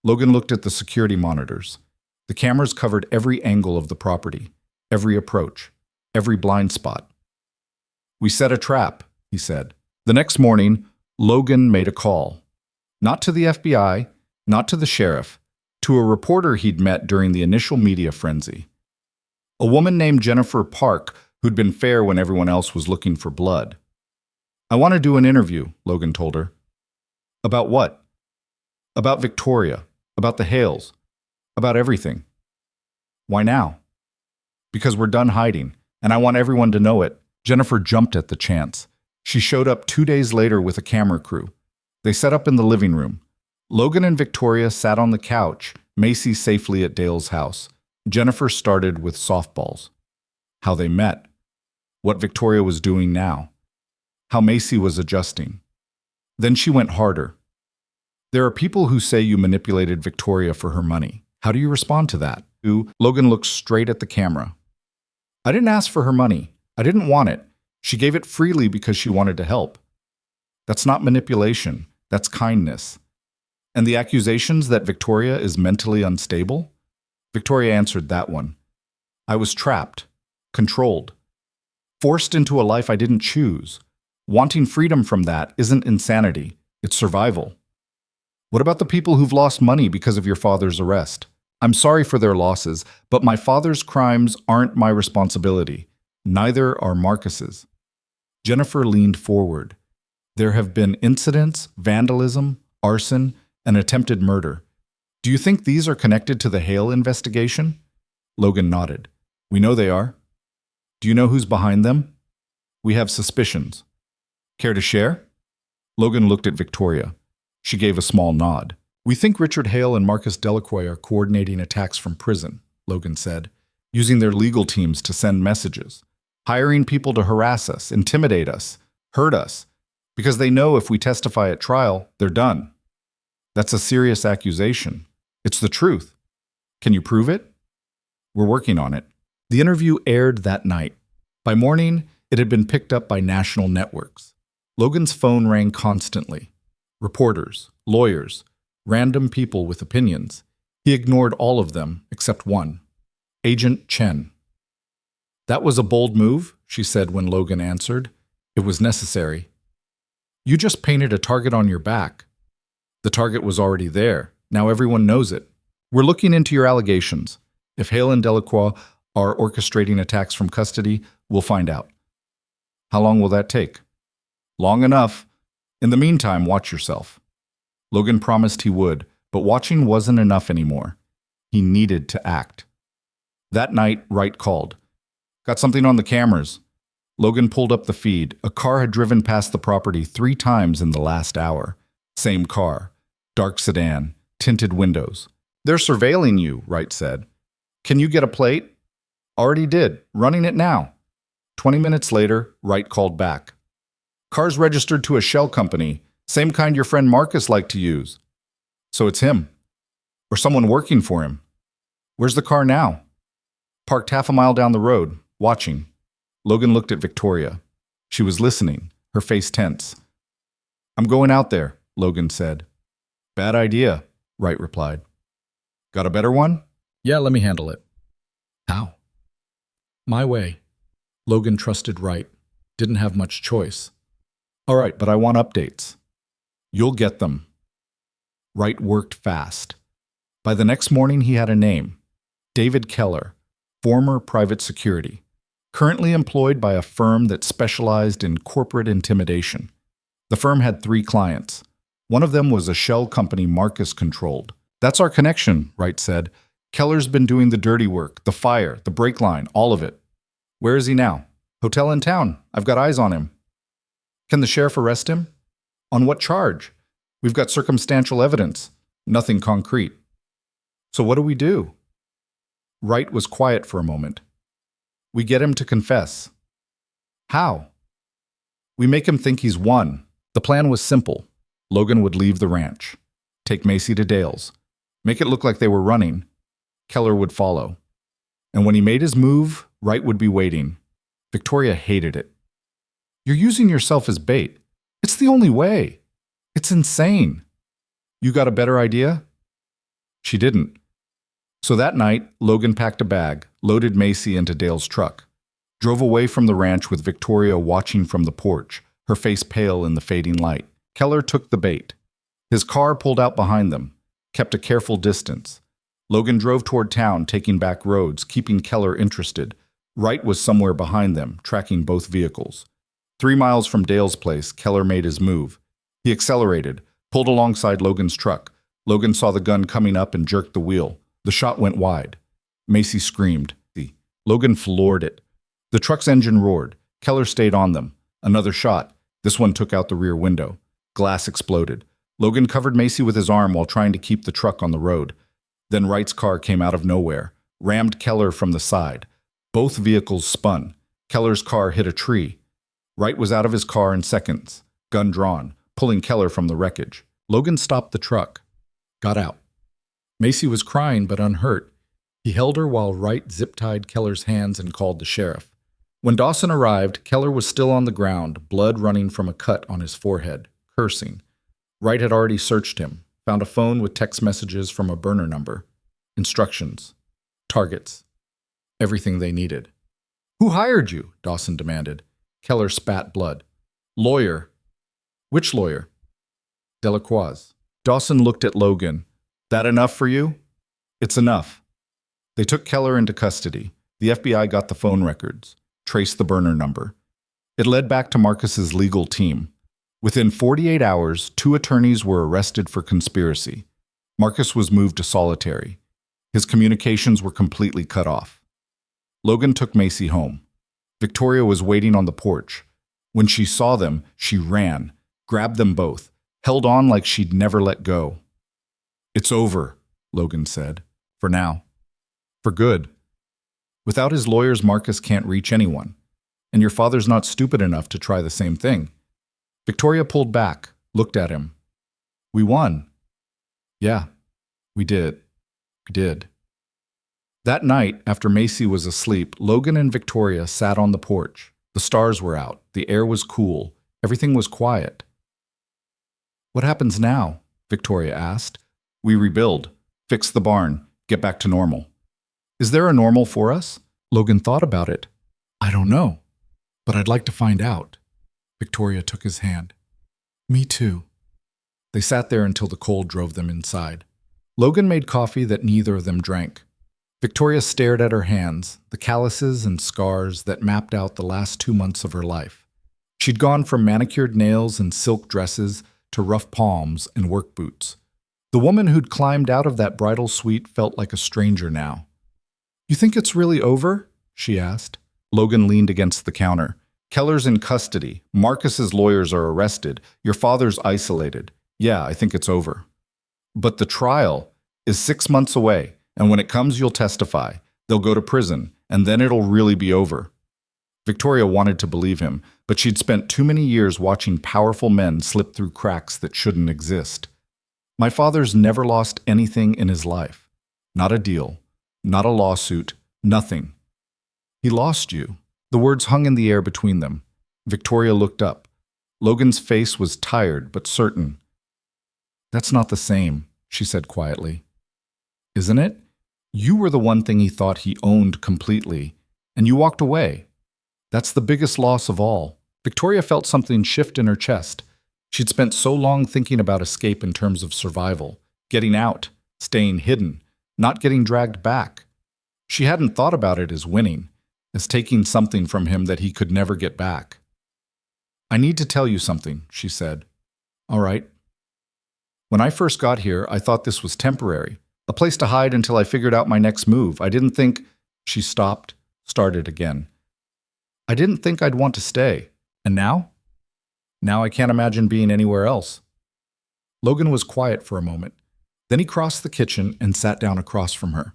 A: Logan looked at the security monitors. The cameras covered every angle of the property, every approach, every blind spot. "We set a trap," he said. The next morning, Logan made a call. Not to the FBI, not to the sheriff, to a reporter he'd met during the initial media frenzy. A woman named Jennifer Park, who'd been fair when everyone else was looking for blood. "I want to do an interview," Logan told her. "About what?" "About Victoria, about the Hales, about everything." "Why now?" "Because we're done hiding, and I want everyone to know it." Jennifer jumped at the chance. She showed up 2 days later with a camera crew. They set up in the living room. Logan and Victoria sat on the couch, Macy safely at Dale's house. Jennifer started with softballs. How they met. What Victoria was doing now. How Macy was adjusting. Then she went harder. "There are people who say you manipulated Victoria for her money. How do you respond to that?" Logan looked straight at the camera. "I didn't ask for her money. I didn't want it. She gave it freely because she wanted to help. That's not manipulation. That's kindness." "And the accusations that Victoria is mentally unstable?" Victoria answered that one. "I was trapped, controlled, forced into a life I didn't choose. Wanting freedom from that isn't insanity. It's survival." "What about the people who've lost money because of your father's arrest?" "I'm sorry for their losses, but my father's crimes aren't my responsibility. Neither are Marcus's." Jennifer leaned forward. "There have been incidents, vandalism, arson, and attempted murder. Do you think these are connected to the Hale investigation?" Logan nodded. "We know they are." "Do you know who's behind them?" "We have suspicions." "Care to share?" Logan looked at Victoria. She gave a small nod. "We think Richard Hale and Marcus Delacroix are coordinating attacks from prison," Logan said, "using their legal teams to send messages, hiring people to harass us, intimidate us, hurt us, because they know if we testify at trial, they're done. That's a serious accusation. It's the truth. Can you prove it?" "We're working on it." The interview aired that night. By morning, it had been picked up by national networks. Logan's phone rang constantly. Reporters, lawyers, random people with opinions. He ignored all of them except one. Agent Chen. "That was a bold move," she said when Logan answered. "It was necessary." "You just painted a target on your back." "The target was already there. Now everyone knows it. We're looking into your allegations. If Hale and Delacroix are orchestrating attacks from custody, we'll find out." "How long will that take?" "Long enough. In the meantime, watch yourself." Logan promised he would, but watching wasn't enough anymore. He needed to act. That night, Wright called. Got something on the cameras. Logan pulled up the feed. A car had driven past the property 3 times in the last hour. Same car. Dark sedan. Tinted windows. They're surveilling you, Wright said. Can you get a plate? Already did. Running it now. 20 minutes later, Wright called back. Car's registered to a shell company. Same kind your friend Marcus liked to use. So it's him. Or someone working for him. Where's the car now? Parked half a mile down the road, watching. Logan looked at Victoria. She was listening, her face tense. I'm going out there, Logan said. Bad idea, Wright replied. Got a better one?
B: Yeah, let me handle it. How? My way. Logan trusted Wright. Didn't have much choice.
A: All right, but I want updates. You'll get them. Wright worked fast. By the next morning, he had a name. David Keller, former private security, currently employed by a firm that specialized in corporate intimidation. The firm had 3 clients. One of them was a shell company Marcus controlled. That's our connection, Wright said. Keller's been doing the dirty work, the fire, the brake line, all of it. Where is he now? Hotel in town. I've got eyes on him. Can the sheriff arrest him? On what charge? We've got circumstantial evidence. Nothing concrete. So what do we do? Wright was quiet for a moment. We get him to confess. How? We make him think he's won. The plan was simple. Logan would leave the ranch, take Macy to Dale's, make it look like they were running. Keller would follow. And when he made his move, Wright would be waiting. Victoria hated it. You're using yourself as bait. It's the only way. It's insane. You got a better idea? She didn't. So that night, Logan packed a bag, loaded Macy into Dale's truck, drove away from the ranch with Victoria watching from the porch, her face pale in the fading light. Keller took the bait. His car pulled out behind them, kept a careful distance. Logan drove toward town, taking back roads, keeping Keller interested. Wright was somewhere behind them, tracking both vehicles. 3 miles from Dale's place, Keller made his move. He accelerated, pulled alongside Logan's truck. Logan saw the gun coming up and jerked the wheel. The shot went wide. Macy screamed. Logan floored it. The truck's engine roared. Keller stayed on them. Another shot. This one took out the rear window. Glass exploded. Logan covered Macy with his arm while trying to keep the truck on the road. Then Wright's car came out of nowhere, rammed Keller from the side. Both vehicles spun. Keller's car hit a tree. Wright was out of his car in seconds, gun drawn, pulling Keller from the wreckage. Logan stopped the truck, got out. Macy was crying but unhurt. He held her while Wright zip-tied Keller's hands and called the sheriff. When Dawson arrived, Keller was still on the ground, blood running from a cut on his forehead, cursing. Wright had already searched him, found a phone with text messages from a burner number, instructions, targets, everything they needed. Who hired you? Dawson demanded. Keller spat blood. Lawyer. Which lawyer? Delacroix. Dawson looked at Logan. That enough for you? It's enough. They took Keller into custody. The FBI got the phone records, traced the burner number. It led back to Marcus's legal team. Within 48 hours, 2 attorneys were arrested for conspiracy. Marcus was moved to solitary. His communications were completely cut off. Logan took Macy home. Victoria was waiting on the porch. When she saw them, she ran, grabbed them both, held on like she'd never let go. It's over, Logan said. For now. For good. Without his lawyers, Marcus can't reach anyone. And your father's not stupid enough to try the same thing. Victoria pulled back, looked at him. We won. Yeah, we did. We did. That night, after Macy was asleep, Logan and Victoria sat on the porch. The stars were out. The air was cool. Everything was quiet. What happens now? Victoria asked. We rebuild, fix the barn, get back to normal. Is there a normal for us? Logan thought about it. I don't know, but I'd like to find out. Victoria took his hand. Me too. They sat there until the cold drove them inside. Logan made coffee that neither of them drank. Victoria stared at her hands, the calluses and scars that mapped out the last 2 months of her life. She'd gone from manicured nails and silk dresses to rough palms and work boots. The woman who'd climbed out of that bridal suite felt like a stranger now. You think it's really over? She asked. Logan leaned against the counter. Keller's in custody. Marcus's lawyers are arrested. Your father's isolated. Yeah, I think it's over. But the trial is 6 months away, and when it comes, you'll testify. They'll go to prison, and then it'll really be over. Victoria wanted to believe him, but she'd spent too many years watching powerful men slip through cracks that shouldn't exist. My father's never lost anything in his life. Not a deal, not a lawsuit, nothing. He lost you. The words hung in the air between them. Victoria looked up. Logan's face was tired but certain. That's not the same, she said quietly. Isn't it? You were the one thing he thought he owned completely, and you walked away. That's the biggest loss of all. Victoria felt something shift in her chest. She'd spent so long thinking about escape in terms of survival, getting out, staying hidden, not getting dragged back. She hadn't thought about it as winning, as taking something from him that he could never get back. I need to tell you something, she said. All right. When I first got here, I thought this was temporary, a place to hide until I figured out my next move. I didn't think... She stopped, started again. I didn't think I'd want to stay. And now? Now I can't imagine being anywhere else. Logan was quiet for a moment. Then he crossed the kitchen and sat down across from her.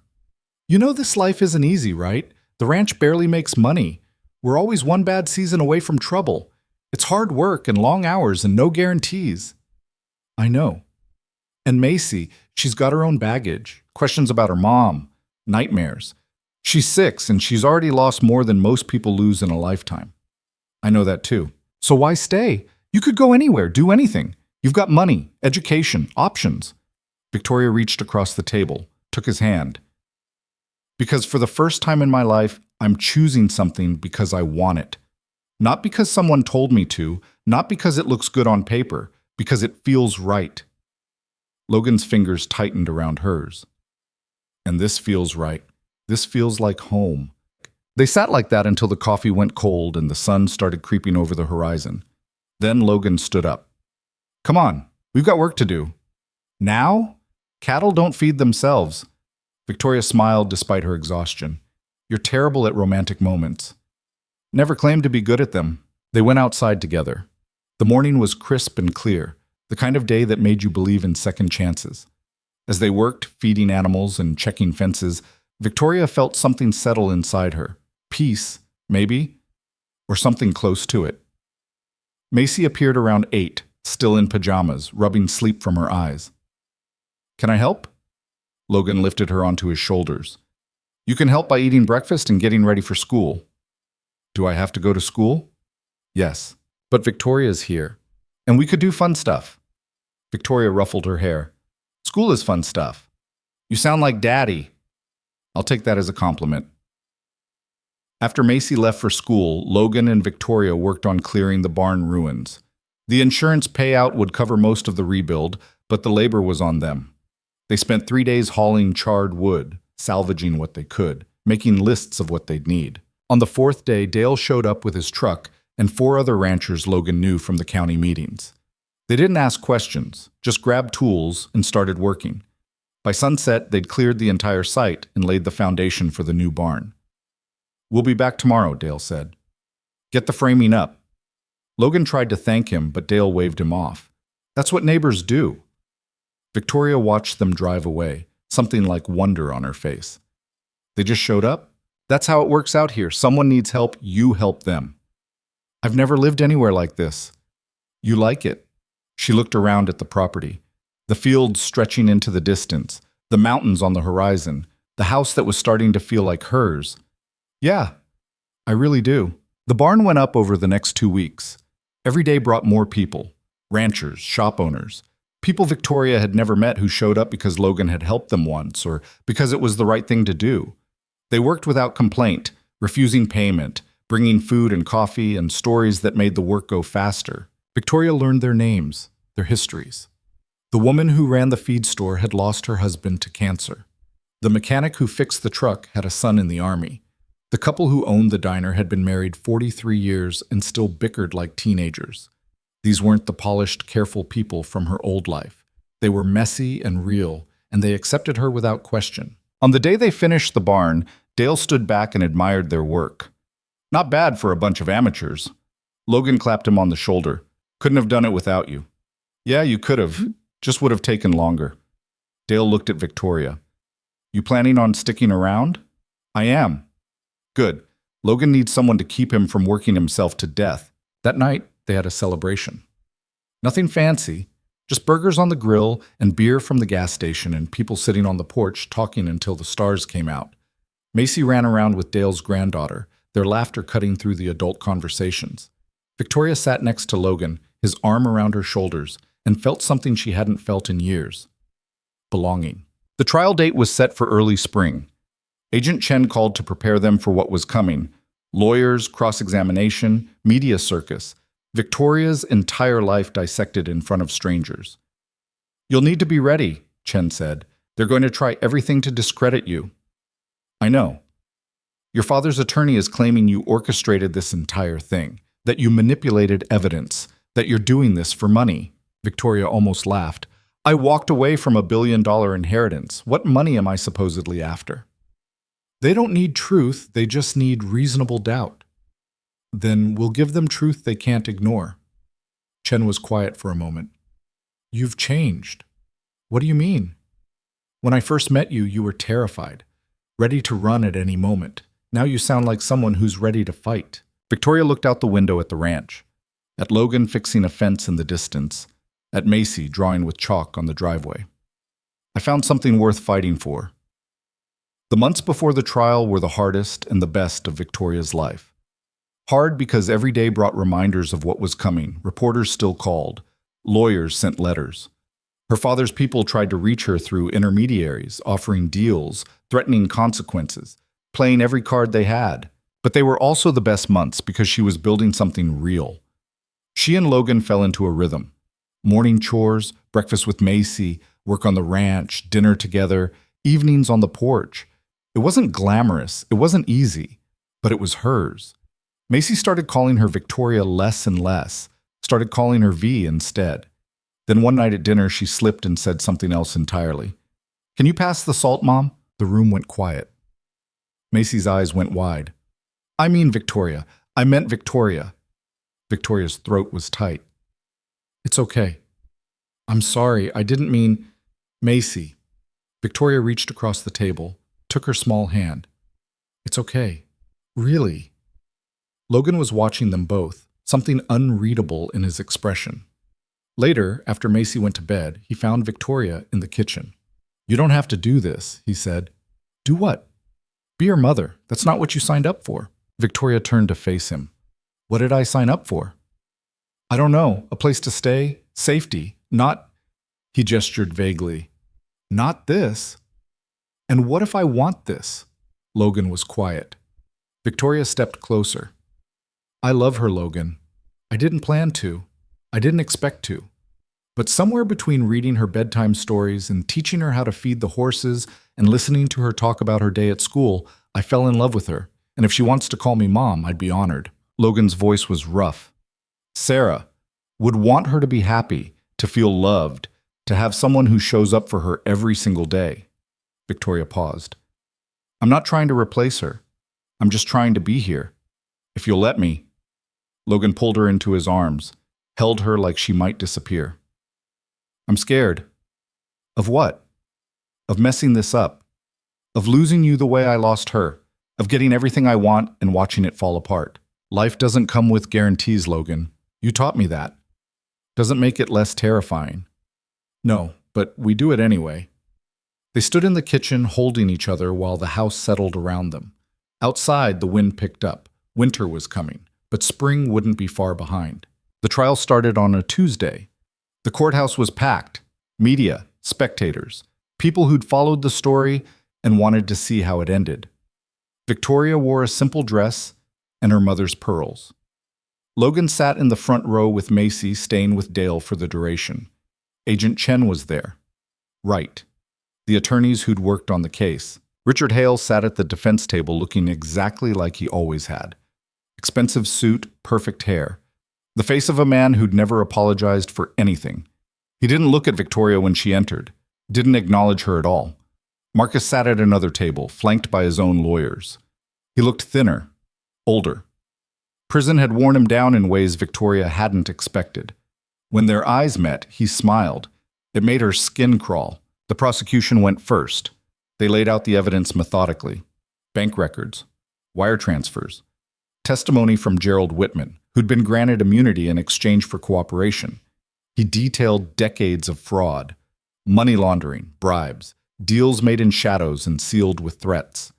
A: You know this life isn't easy, right? The ranch barely makes money. We're always one bad season away from trouble. It's hard work and long hours and no guarantees. I know. And Macy, she's got her own baggage, questions about her mom, nightmares. She's 6 and she's already lost more than most people lose in a lifetime. I know that too. So why stay? You could go anywhere, do anything. You've got money, education, options. Victoria reached across the table, took his hand. Because for the first time in my life, I'm choosing something because I want it. Not because someone told me to, not because it looks good on paper, because it feels right. Logan's fingers tightened around hers. And this feels right. This feels like home. They sat like that until the coffee went cold and the sun started creeping over the horizon. Then Logan stood up. Come on, we've got work to do. Now? Cattle don't feed themselves. Victoria smiled despite her exhaustion. You're terrible at romantic moments. Never claimed to be good at them. They went outside together. The morning was crisp and clear, the kind of day that made you believe in second chances. As they worked, feeding animals and checking fences, Victoria felt something settle inside her. Peace, maybe, or something close to it. Macy appeared around 8, still in pajamas, rubbing sleep from her eyes. Can I help? Logan lifted her onto his shoulders. You can help by eating breakfast and getting ready for school. Do I have to go to school? Yes, but Victoria's here, and we could do fun stuff. Victoria ruffled her hair. School is fun stuff. You sound like Daddy. I'll take that as a compliment. After Macy left for school, Logan and Victoria worked on clearing the barn ruins. The insurance payout would cover most of the rebuild, but the labor was on them. They spent 3 days hauling charred wood, salvaging what they could, making lists of what they'd need. On the 4th day, Dale showed up with his truck and 4 other ranchers Logan knew from the county meetings. They didn't ask questions, just grabbed tools and started working. By sunset, they'd cleared the entire site and laid the foundation for the new barn. We'll be back tomorrow, Dale said. Get the framing up. Logan tried to thank him, but Dale waved him off. That's what neighbors do. Victoria watched them drive away, something like wonder on her face. They just showed up? That's how it works out here. Someone needs help, you help them. I've never lived anywhere like this. You like it? She looked around at the property. The fields stretching into the distance, the mountains on the horizon, the house that was starting to feel like hers. Yeah, I really do. The barn went up over the next 2 weeks. Every day brought more people, ranchers, shop owners, people Victoria had never met who showed up because Logan had helped them once or because it was the right thing to do. They worked without complaint, refusing payment, bringing food and coffee and stories that made the work go faster. Victoria learned their names, their histories. The woman who ran the feed store had lost her husband to cancer. The mechanic who fixed the truck had a son in the army. The couple who owned the diner had been married 43 years and still bickered like teenagers. These weren't the polished, careful people from her old life. They were messy and real, and they accepted her without question. On the day they finished the barn, Dale stood back and admired their work. Not bad for a bunch of amateurs. Logan clapped him on the shoulder. Couldn't have done it without you. Yeah, you could have. Just would have taken longer. Dale looked at Victoria. You planning on sticking around? I am. Good. Logan needs someone to keep him from working himself to death. That night, they had a celebration. Nothing fancy, just burgers on the grill and beer from the gas station and people sitting on the porch talking until the stars came out. Macy ran around with Dale's granddaughter, their laughter cutting through the adult conversations. Victoria sat next to Logan, his arm around her shoulders, and felt something she hadn't felt in years. Belonging. The trial date was set for early spring. Agent Chen called to prepare them for what was coming. Lawyers, cross-examination, media circus. Victoria's entire life dissected in front of strangers. You'll need to be ready, Chen said. They're going to try everything to discredit you. I know. Your father's attorney is claiming you orchestrated this entire thing, that you manipulated evidence, that you're doing this for money. Victoria almost laughed. I walked away from $1 billion inheritance. What money am I supposedly after? They don't need truth, they just need reasonable doubt. Then we'll give them truth they can't ignore. Chen was quiet for a moment. You've changed. What do you mean? When I first met you, you were terrified, ready to run at any moment. Now you sound like someone who's ready to fight. Victoria looked out the window at the ranch, at Logan fixing a fence in the distance, at Macy drawing with chalk on the driveway. I found something worth fighting for. The months before the trial were the hardest and the best of Victoria's life. Hard because every day brought reminders of what was coming. Reporters still called. Lawyers sent letters. Her father's people tried to reach her through intermediaries, offering deals, threatening consequences, playing every card they had. But they were also the best months because she was building something real. She and Logan fell into a rhythm. Morning chores, breakfast with Macy, work on the ranch, dinner together, evenings on the porch. It wasn't glamorous, it wasn't easy, but it was hers. Macy started calling her Victoria less and less, started calling her V instead. Then one night at dinner, she slipped and said something else entirely. Can you pass the salt, Mom? The room went quiet. Macy's eyes went wide. I mean Victoria. I meant Victoria. Victoria's throat was tight. It's okay. I'm sorry. I didn't mean... Macy. Victoria reached across the table, took her small hand. It's okay. Really. Logan was watching them both, something unreadable in his expression. Later, after Macy went to bed, he found Victoria in the kitchen. You don't have to do this, he said. Do what? Be her mother. That's not what you signed up for. Victoria turned to face him. What did I sign up for? I don't know. A place to stay? Safety? Not... He gestured vaguely. Not this. And what if I want this? Logan was quiet. Victoria stepped closer. I love her, Logan. I didn't plan to. I didn't expect to. But somewhere between reading her bedtime stories and teaching her how to feed the horses and listening to her talk about her day at school, I fell in love with her. And if she wants to call me Mom, I'd be honored. Logan's voice was rough. Sarah would want her to be happy, to feel loved, to have someone who shows up for her every single day. Victoria paused. I'm not trying to replace her. I'm just trying to be here. If you'll let me. Logan pulled her into his arms, held her like she might disappear. I'm scared. Of what? Of messing this up. Of losing you the way I lost her. Of getting everything I want and watching it fall apart. Life doesn't come with guarantees, Logan. You taught me that. Doesn't make it less terrifying. No, but we do it anyway. They stood in the kitchen holding each other while the house settled around them. Outside, the wind picked up. Winter was coming, but spring wouldn't be far behind. The trial started on a Tuesday. The courthouse was packed. Media, spectators, people who'd followed the story and wanted to see how it ended. Victoria wore a simple dress and her mother's pearls. Logan sat in the front row with Macy staying with Dale for the duration. Agent Chen was there. Right. The attorneys who'd worked on the case. Richard Hale sat at the defense table looking exactly like he always had. Expensive suit, perfect hair. The face of a man who'd never apologized for anything. He didn't look at Victoria when she entered. Didn't acknowledge her at all. Marcus sat at another table, flanked by his own lawyers. He looked thinner, older. Prison had worn him down in ways Victoria hadn't expected. When their eyes met, he smiled. It made her skin crawl. The prosecution went first. They laid out the evidence methodically. Bank records, wire transfers, testimony from Gerald Whitman, who'd been granted immunity in exchange for cooperation. He detailed decades of fraud, money laundering, bribes, deals made in shadows and sealed with threats.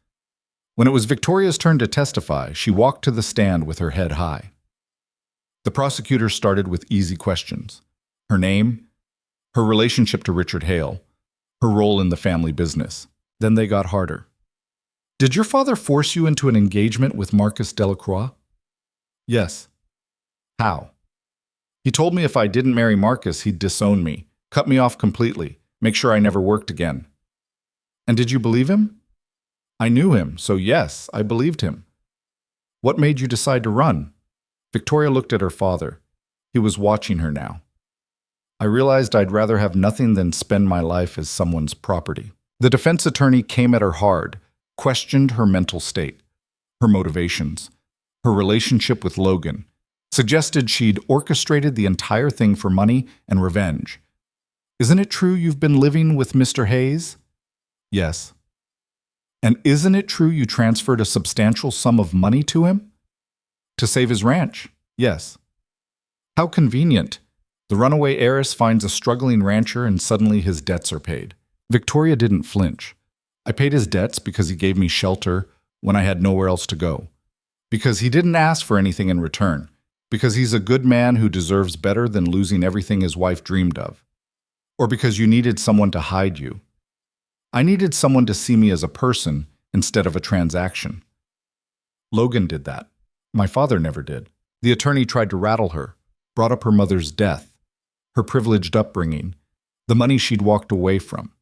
A: When it was Victoria's turn to testify, she walked to the stand with her head high. The prosecutor started with easy questions. Her name, her relationship to Richard Hale, her role in the family business. Then they got harder. Did your father force you into an engagement with Marcus Delacroix? Yes. How? He told me if I didn't marry Marcus, he'd disown me, cut me off completely, make sure I never worked again. And did you believe him? I knew him, so yes, I believed him. What made you decide to run? Victoria looked at her father. He was watching her now. I realized I'd rather have nothing than spend my life as someone's property. The defense attorney came at her hard, questioned her mental state, her motivations, her relationship with Logan, suggested she'd orchestrated the entire thing for money and revenge. Isn't it true you've been living with Mr. Hayes? Yes. And isn't it true you transferred a substantial sum of money to him? To save his ranch? Yes. How convenient. The runaway heiress finds a struggling rancher and suddenly his debts are paid. Victoria didn't flinch. I paid his debts because he gave me shelter when I had nowhere else to go. Because he didn't ask for anything in return. Because he's a good man who deserves better than losing everything his wife dreamed of. Or because you needed someone to hide you. I needed someone to see me as a person instead of a transaction. Logan did that. My father never did. The attorney tried to rattle her, brought up her mother's death, her privileged upbringing, the money she'd walked away from.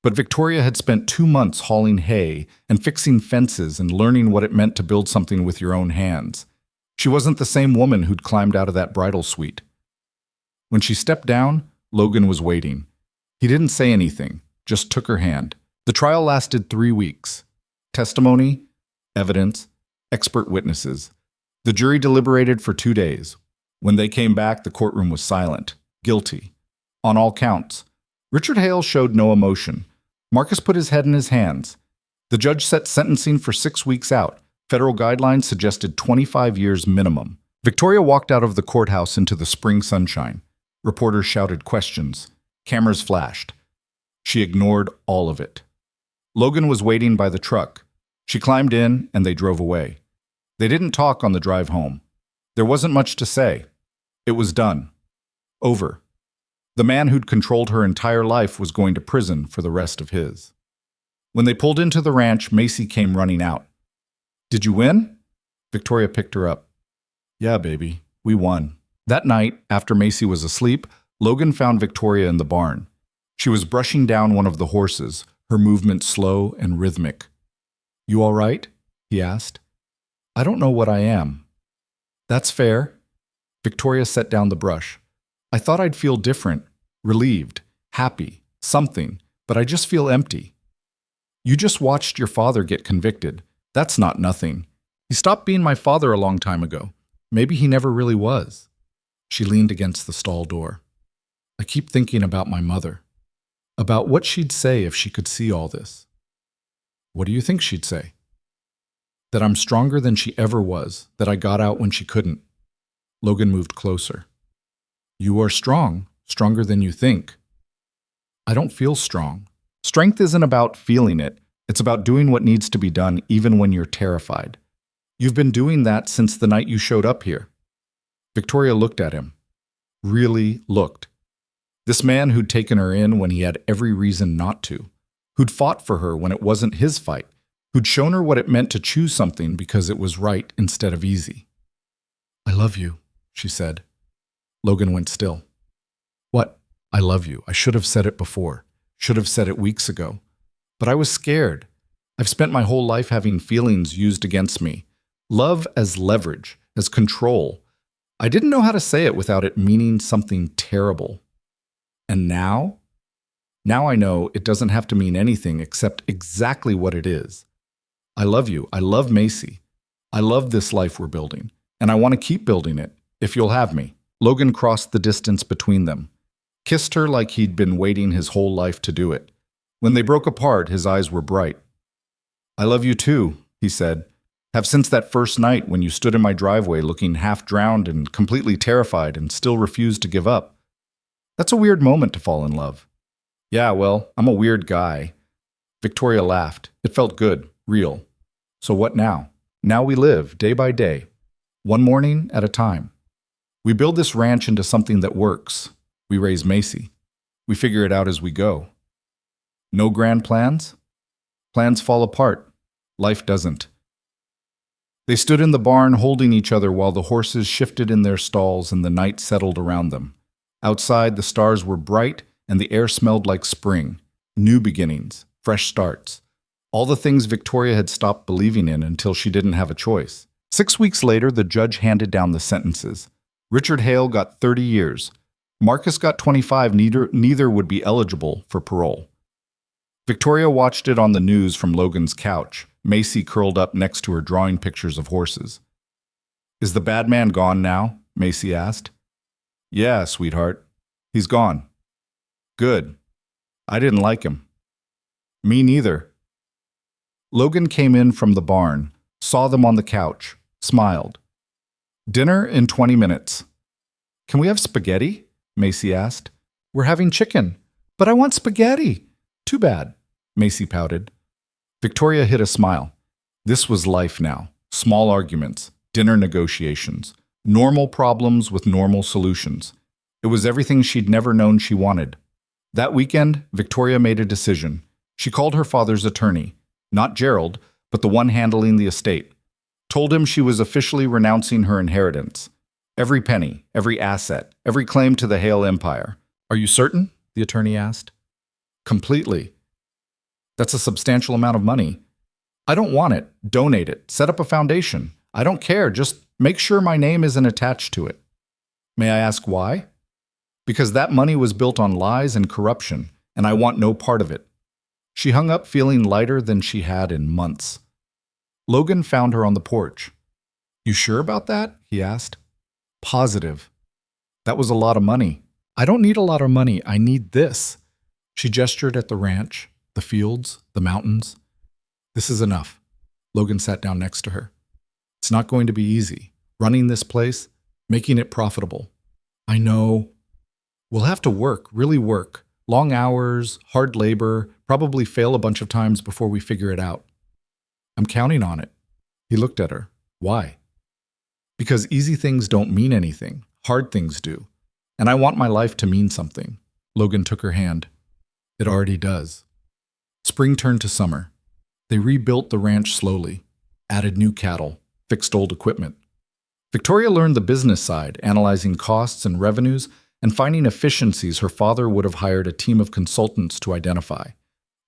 A: But Victoria had spent 2 months hauling hay and fixing fences and learning what it meant to build something with your own hands. She wasn't the same woman who'd climbed out of that bridal suite. When she stepped down, Logan was waiting. He didn't say anything, just took her hand. The trial lasted 3 weeks. Testimony, evidence, expert witnesses. The jury deliberated for 2 days. When they came back, the courtroom was silent. Guilty. On all counts. Richard Hale showed no emotion. Marcus put his head in his hands. The judge set sentencing for 6 weeks out. Federal guidelines suggested 25 years minimum. Victoria walked out of the courthouse into the spring sunshine. Reporters shouted questions. Cameras flashed. She ignored all of it. Logan was waiting by the truck. She climbed in and they drove away. They didn't talk on the drive home. There wasn't much to say. It was done. Over. The man who'd controlled her entire life was going to prison for the rest of his. When they pulled into the ranch, Macy came running out. Did you win? Victoria picked her up. Yeah, baby, we won. That night, after Macy was asleep, Logan found Victoria in the barn. She was brushing down one of the horses, her movement slow and rhythmic. You all right? He asked. I don't know what I am. That's fair. Victoria set down the brush. I thought I'd feel different, relieved, happy, something, but I just feel empty. You just watched your father get convicted. That's not nothing. He stopped being my father a long time ago. Maybe he never really was. She leaned against the stall door. I keep thinking about my mother, about what she'd say if she could see all this. What do you think she'd say? That I'm stronger than she ever was, that I got out when she couldn't. Logan moved closer. You are strong, stronger than you think. I don't feel strong. Strength isn't about feeling it. It's about doing what needs to be done even when you're terrified. You've been doing that since the night you showed up here. Victoria looked at him. Really looked. This man who'd taken her in when he had every reason not to. Who'd fought for her when it wasn't his fight. Who'd shown her what it meant to choose something because it was right instead of easy. I love you, she said. Logan went still. What? I love you. I should have said it before. Should have said it weeks ago. But I was scared. I've spent my whole life having feelings used against me. Love as leverage, as control. I didn't know how to say it without it meaning something terrible. And now? Now I know it doesn't have to mean anything except exactly what it is. I love you. I love Macy. I love this life we're building, and I want to keep building it, if you'll have me." Logan crossed the distance between them, kissed her like he'd been waiting his whole life to do it. When they broke apart, his eyes were bright. "I love you too," he said. "Have since that first night when you stood in my driveway looking half drowned and completely terrified and still refused to give up. That's a weird moment to fall in love." "Yeah, well, I'm a weird guy." Victoria laughed. It felt good, real. "So what now?" "Now we live, day by day, one morning at a time. We build this ranch into something that works. We raise Macy. We figure it out as we go. No grand plans? Plans fall apart. Life doesn't." They stood in the barn holding each other while the horses shifted in their stalls and the night settled around them. Outside, the stars were bright and the air smelled like spring. New beginnings, fresh starts. All the things Victoria had stopped believing in until she didn't have a choice. 6 weeks later, the judge handed down the sentences. Richard Hale got 30 years. Marcus got 25, neither would be eligible for parole. Victoria watched it on the news from Logan's couch, Macy curled up next to her drawing pictures of horses. "Is the bad man gone now?" Macy asked. "Yeah, sweetheart. He's gone." "Good. I didn't like him." "Me neither." Logan came in from the barn, saw them on the couch, smiled. "Dinner in 20 minutes. "Can we have spaghetti?" Macy asked. "We're having chicken." "But I want spaghetti." "Too bad," Macy pouted. Victoria hid a smile. This was life now. Small arguments, dinner negotiations, normal problems with normal solutions. It was everything she'd never known she wanted. That weekend, Victoria made a decision. She called her father's attorney, not Gerald, but the one handling the estate. Told him she was officially renouncing her inheritance. Every penny, every asset, every claim to the Hale empire. "Are you certain?" the attorney asked. "Completely." "That's a substantial amount of money." "I don't want it. Donate it. Set up a foundation. I don't care. Just make sure my name isn't attached to it." "May I ask why?" "Because that money was built on lies and corruption, and I want no part of it." She hung up feeling lighter than she had in months. Logan found her on the porch. "You sure about that?" he asked. "Positive." "That was a lot of money." "I don't need a lot of money. I need this." She gestured at the ranch, the fields, the mountains. "This is enough." Logan sat down next to her. "It's not going to be easy. Running this place, making it profitable." "I know." "We'll have to work, really work. Long hours, hard labor, probably fail a bunch of times before we figure it out." "I'm counting on it." He looked at her. "Why?" "Because easy things don't mean anything. Hard things do. And I want my life to mean something." Logan took her hand. "It already does." Spring turned to summer. They rebuilt the ranch slowly, added new cattle, fixed old equipment. Victoria learned the business side, analyzing costs and revenues, and finding efficiencies her father would have hired a team of consultants to identify.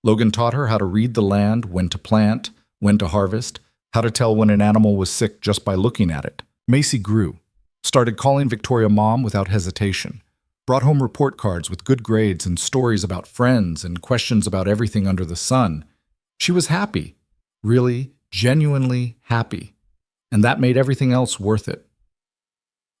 A: Logan taught her how to read the land, when to plant, when to harvest, how to tell when an animal was sick just by looking at it. Macy grew, started calling Victoria Mom without hesitation, brought home report cards with good grades and stories about friends and questions about everything under the sun. She was happy, really, genuinely happy, and that made everything else worth it.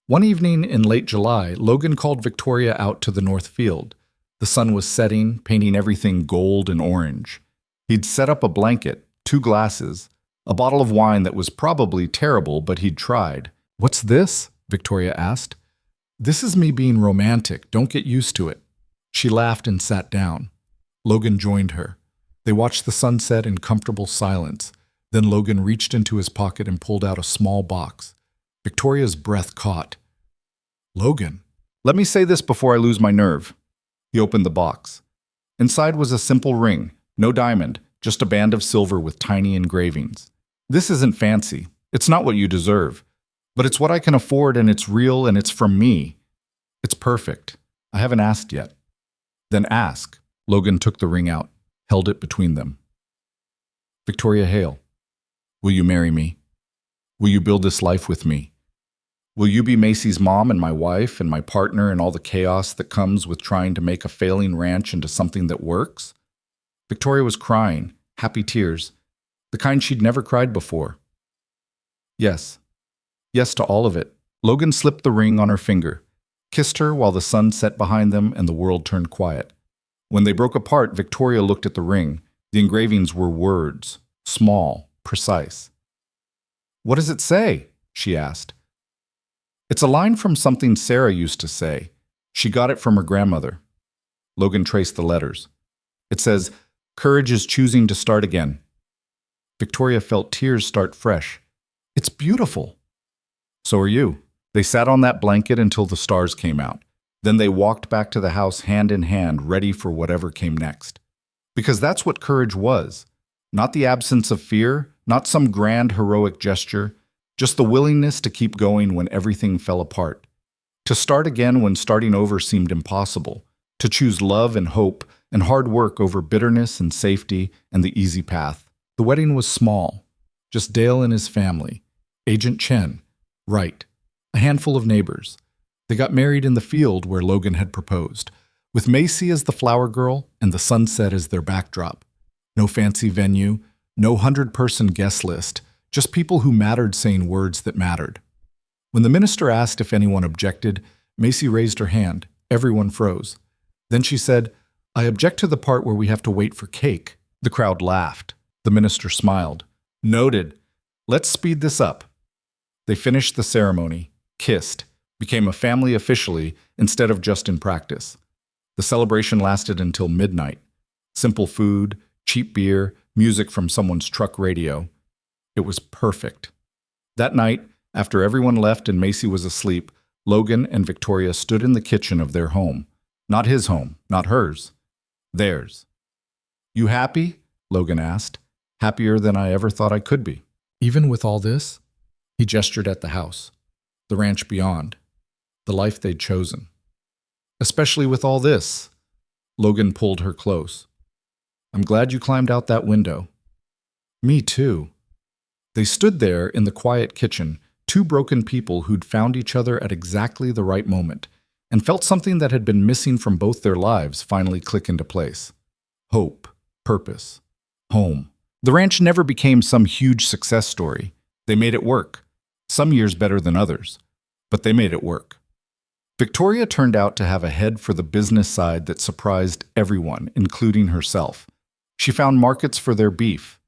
A: One evening in late July, Logan called Victoria out to the north field. The sun was setting, painting everything gold and orange. He'd set up a blanket, 2 glasses, a bottle of wine that was probably terrible, but he'd tried. "What's this?" Victoria asked. "This is me being romantic. Don't get used to it." She laughed and sat down. Logan joined her. They watched the sunset in comfortable silence. Then Logan reached into his pocket and pulled out a small box. Victoria's breath caught. "Logan, let me say this before I lose my nerve." He opened the box. Inside was a simple ring, no diamond, just a band of silver with tiny engravings. "This isn't fancy. It's not what you deserve. But it's what I can afford, and it's real, and it's from me. It's perfect. I haven't asked yet." "Then ask." Logan took the ring out, held it between them. "Victoria Hale, will you marry me? Will you build this life with me?" Will you be Macy's mom and my wife and my partner in all the chaos that comes with trying to make a failing ranch into something that works? Victoria was crying, happy tears, the kind she'd never cried before. Yes. Yes to all of it. Logan slipped the ring on her finger, kissed her while the sun set behind them and the world turned quiet. When they broke apart, Victoria looked at the ring. The engravings were words, small, precise. "What does it say?" she asked. "It's a line from something Sarah used to say. She got it from her grandmother." Logan traced the letters. It says, "Courage is choosing to start again." Victoria felt tears start fresh. "It's beautiful." "So are you." They sat on that blanket until the stars came out. Then they walked back to the house hand in hand, ready for whatever came next. Because that's what courage was. Not the absence of fear, not some grand heroic gesture, just the willingness to keep going when everything fell apart. To start again when starting over seemed impossible. To choose love and hope and hard work over bitterness and safety and the easy path. The wedding was small. Just Dale and his family. Agent Chen. Wright. A handful of neighbors. They got married in the field where Logan had proposed, with Macy as the flower girl and the sunset as their backdrop. No fancy venue, no 100-person guest list, just people who mattered saying words that mattered. When the minister asked if anyone objected, Macy raised her hand. Everyone froze. Then she said, "I object to the part where we have to wait for cake." The crowd laughed. The minister smiled. "Noted. Let's speed this up." They finished the ceremony, kissed, became a family officially instead of just in practice. The celebration lasted until midnight. Simple food, cheap beer, music from someone's truck radio. It was perfect. That night, after everyone left and Macy was asleep, Logan and Victoria stood in the kitchen of their home. Not his home, not hers. Theirs. "You happy?" Logan asked. "Happier than I ever thought I could be."
B: Even with all this, he gestured at the house, the ranch beyond, the life they'd chosen. "Especially with all this." Logan pulled her close. "I'm glad you climbed out that window." "Me too." They stood there in the quiet kitchen, two broken people who'd found each other at exactly the right moment, and felt something that had been missing from both their lives finally click into place. Hope, purpose, home. The ranch never became some huge success story. They made it work. Some years better than others, but they made it work. Victoria turned out to have a head for the business side that surprised everyone, including herself. She found markets for their beef,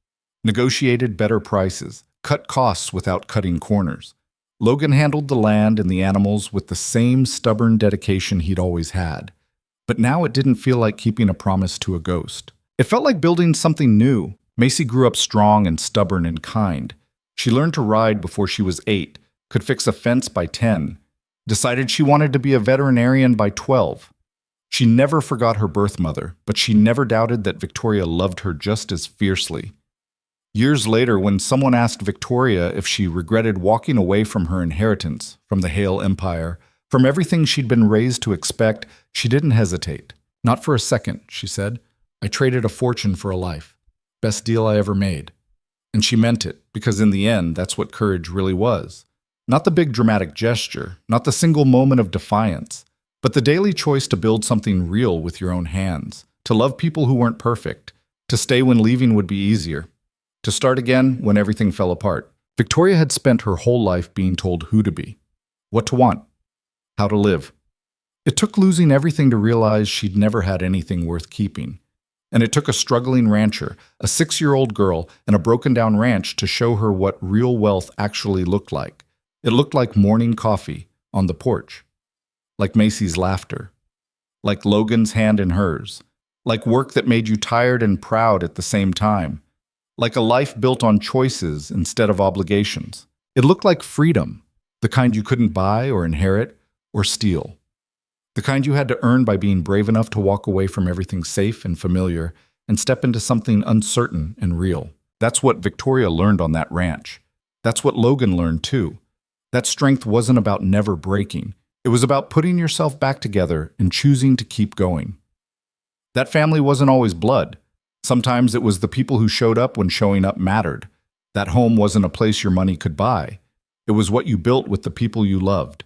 B: negotiated better prices, cut costs without cutting corners. Logan handled the land and the animals with the same stubborn dedication he'd always had. But now it didn't feel like keeping a promise to a ghost. It felt like building something new. Macy grew up strong and stubborn and kind. She learned to ride before she was 8, could fix a fence by 10, decided she wanted to be a veterinarian by 12. She never forgot her birth mother, but she never doubted that Victoria loved her just as fiercely. Years later, when someone asked Victoria if she regretted walking away from her inheritance, from the Hale Empire, from everything she'd been raised to expect, she didn't hesitate. "Not for a second," she said. "I traded a fortune for a life. Best deal I ever made." And she meant it, because in the end, that's what courage really was. Not the big dramatic gesture, not the single moment of defiance, but the daily choice to build something real with your own hands, to love people who weren't perfect, to stay when leaving would be easier, to start again when everything fell apart. Victoria had spent her whole life being told who to be, what to want, how to live. It took losing everything to realize she'd never had anything worth keeping. And it took a struggling rancher, a 6-year-old girl, and a broken-down ranch to show her what real wealth actually looked like. It looked like morning coffee on the porch, like Macy's laughter, like Logan's hand in hers, like work that made you tired and proud at the same time, like a life built on choices instead of obligations. It looked like freedom, the kind you couldn't buy or inherit or steal, the kind you had to earn by being brave enough to walk away from everything safe and familiar and step into something uncertain and real. That's what Victoria learned on that ranch. That's what Logan learned too. That strength wasn't about never breaking. It was about putting yourself back together and choosing to keep going. That family wasn't always blood. Sometimes it was the people who showed up when showing up mattered. That home wasn't a place your money could buy.
A: It was what you built with the people you loved.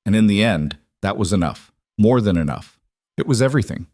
A: And in the end, that was enough. More than enough. It was everything.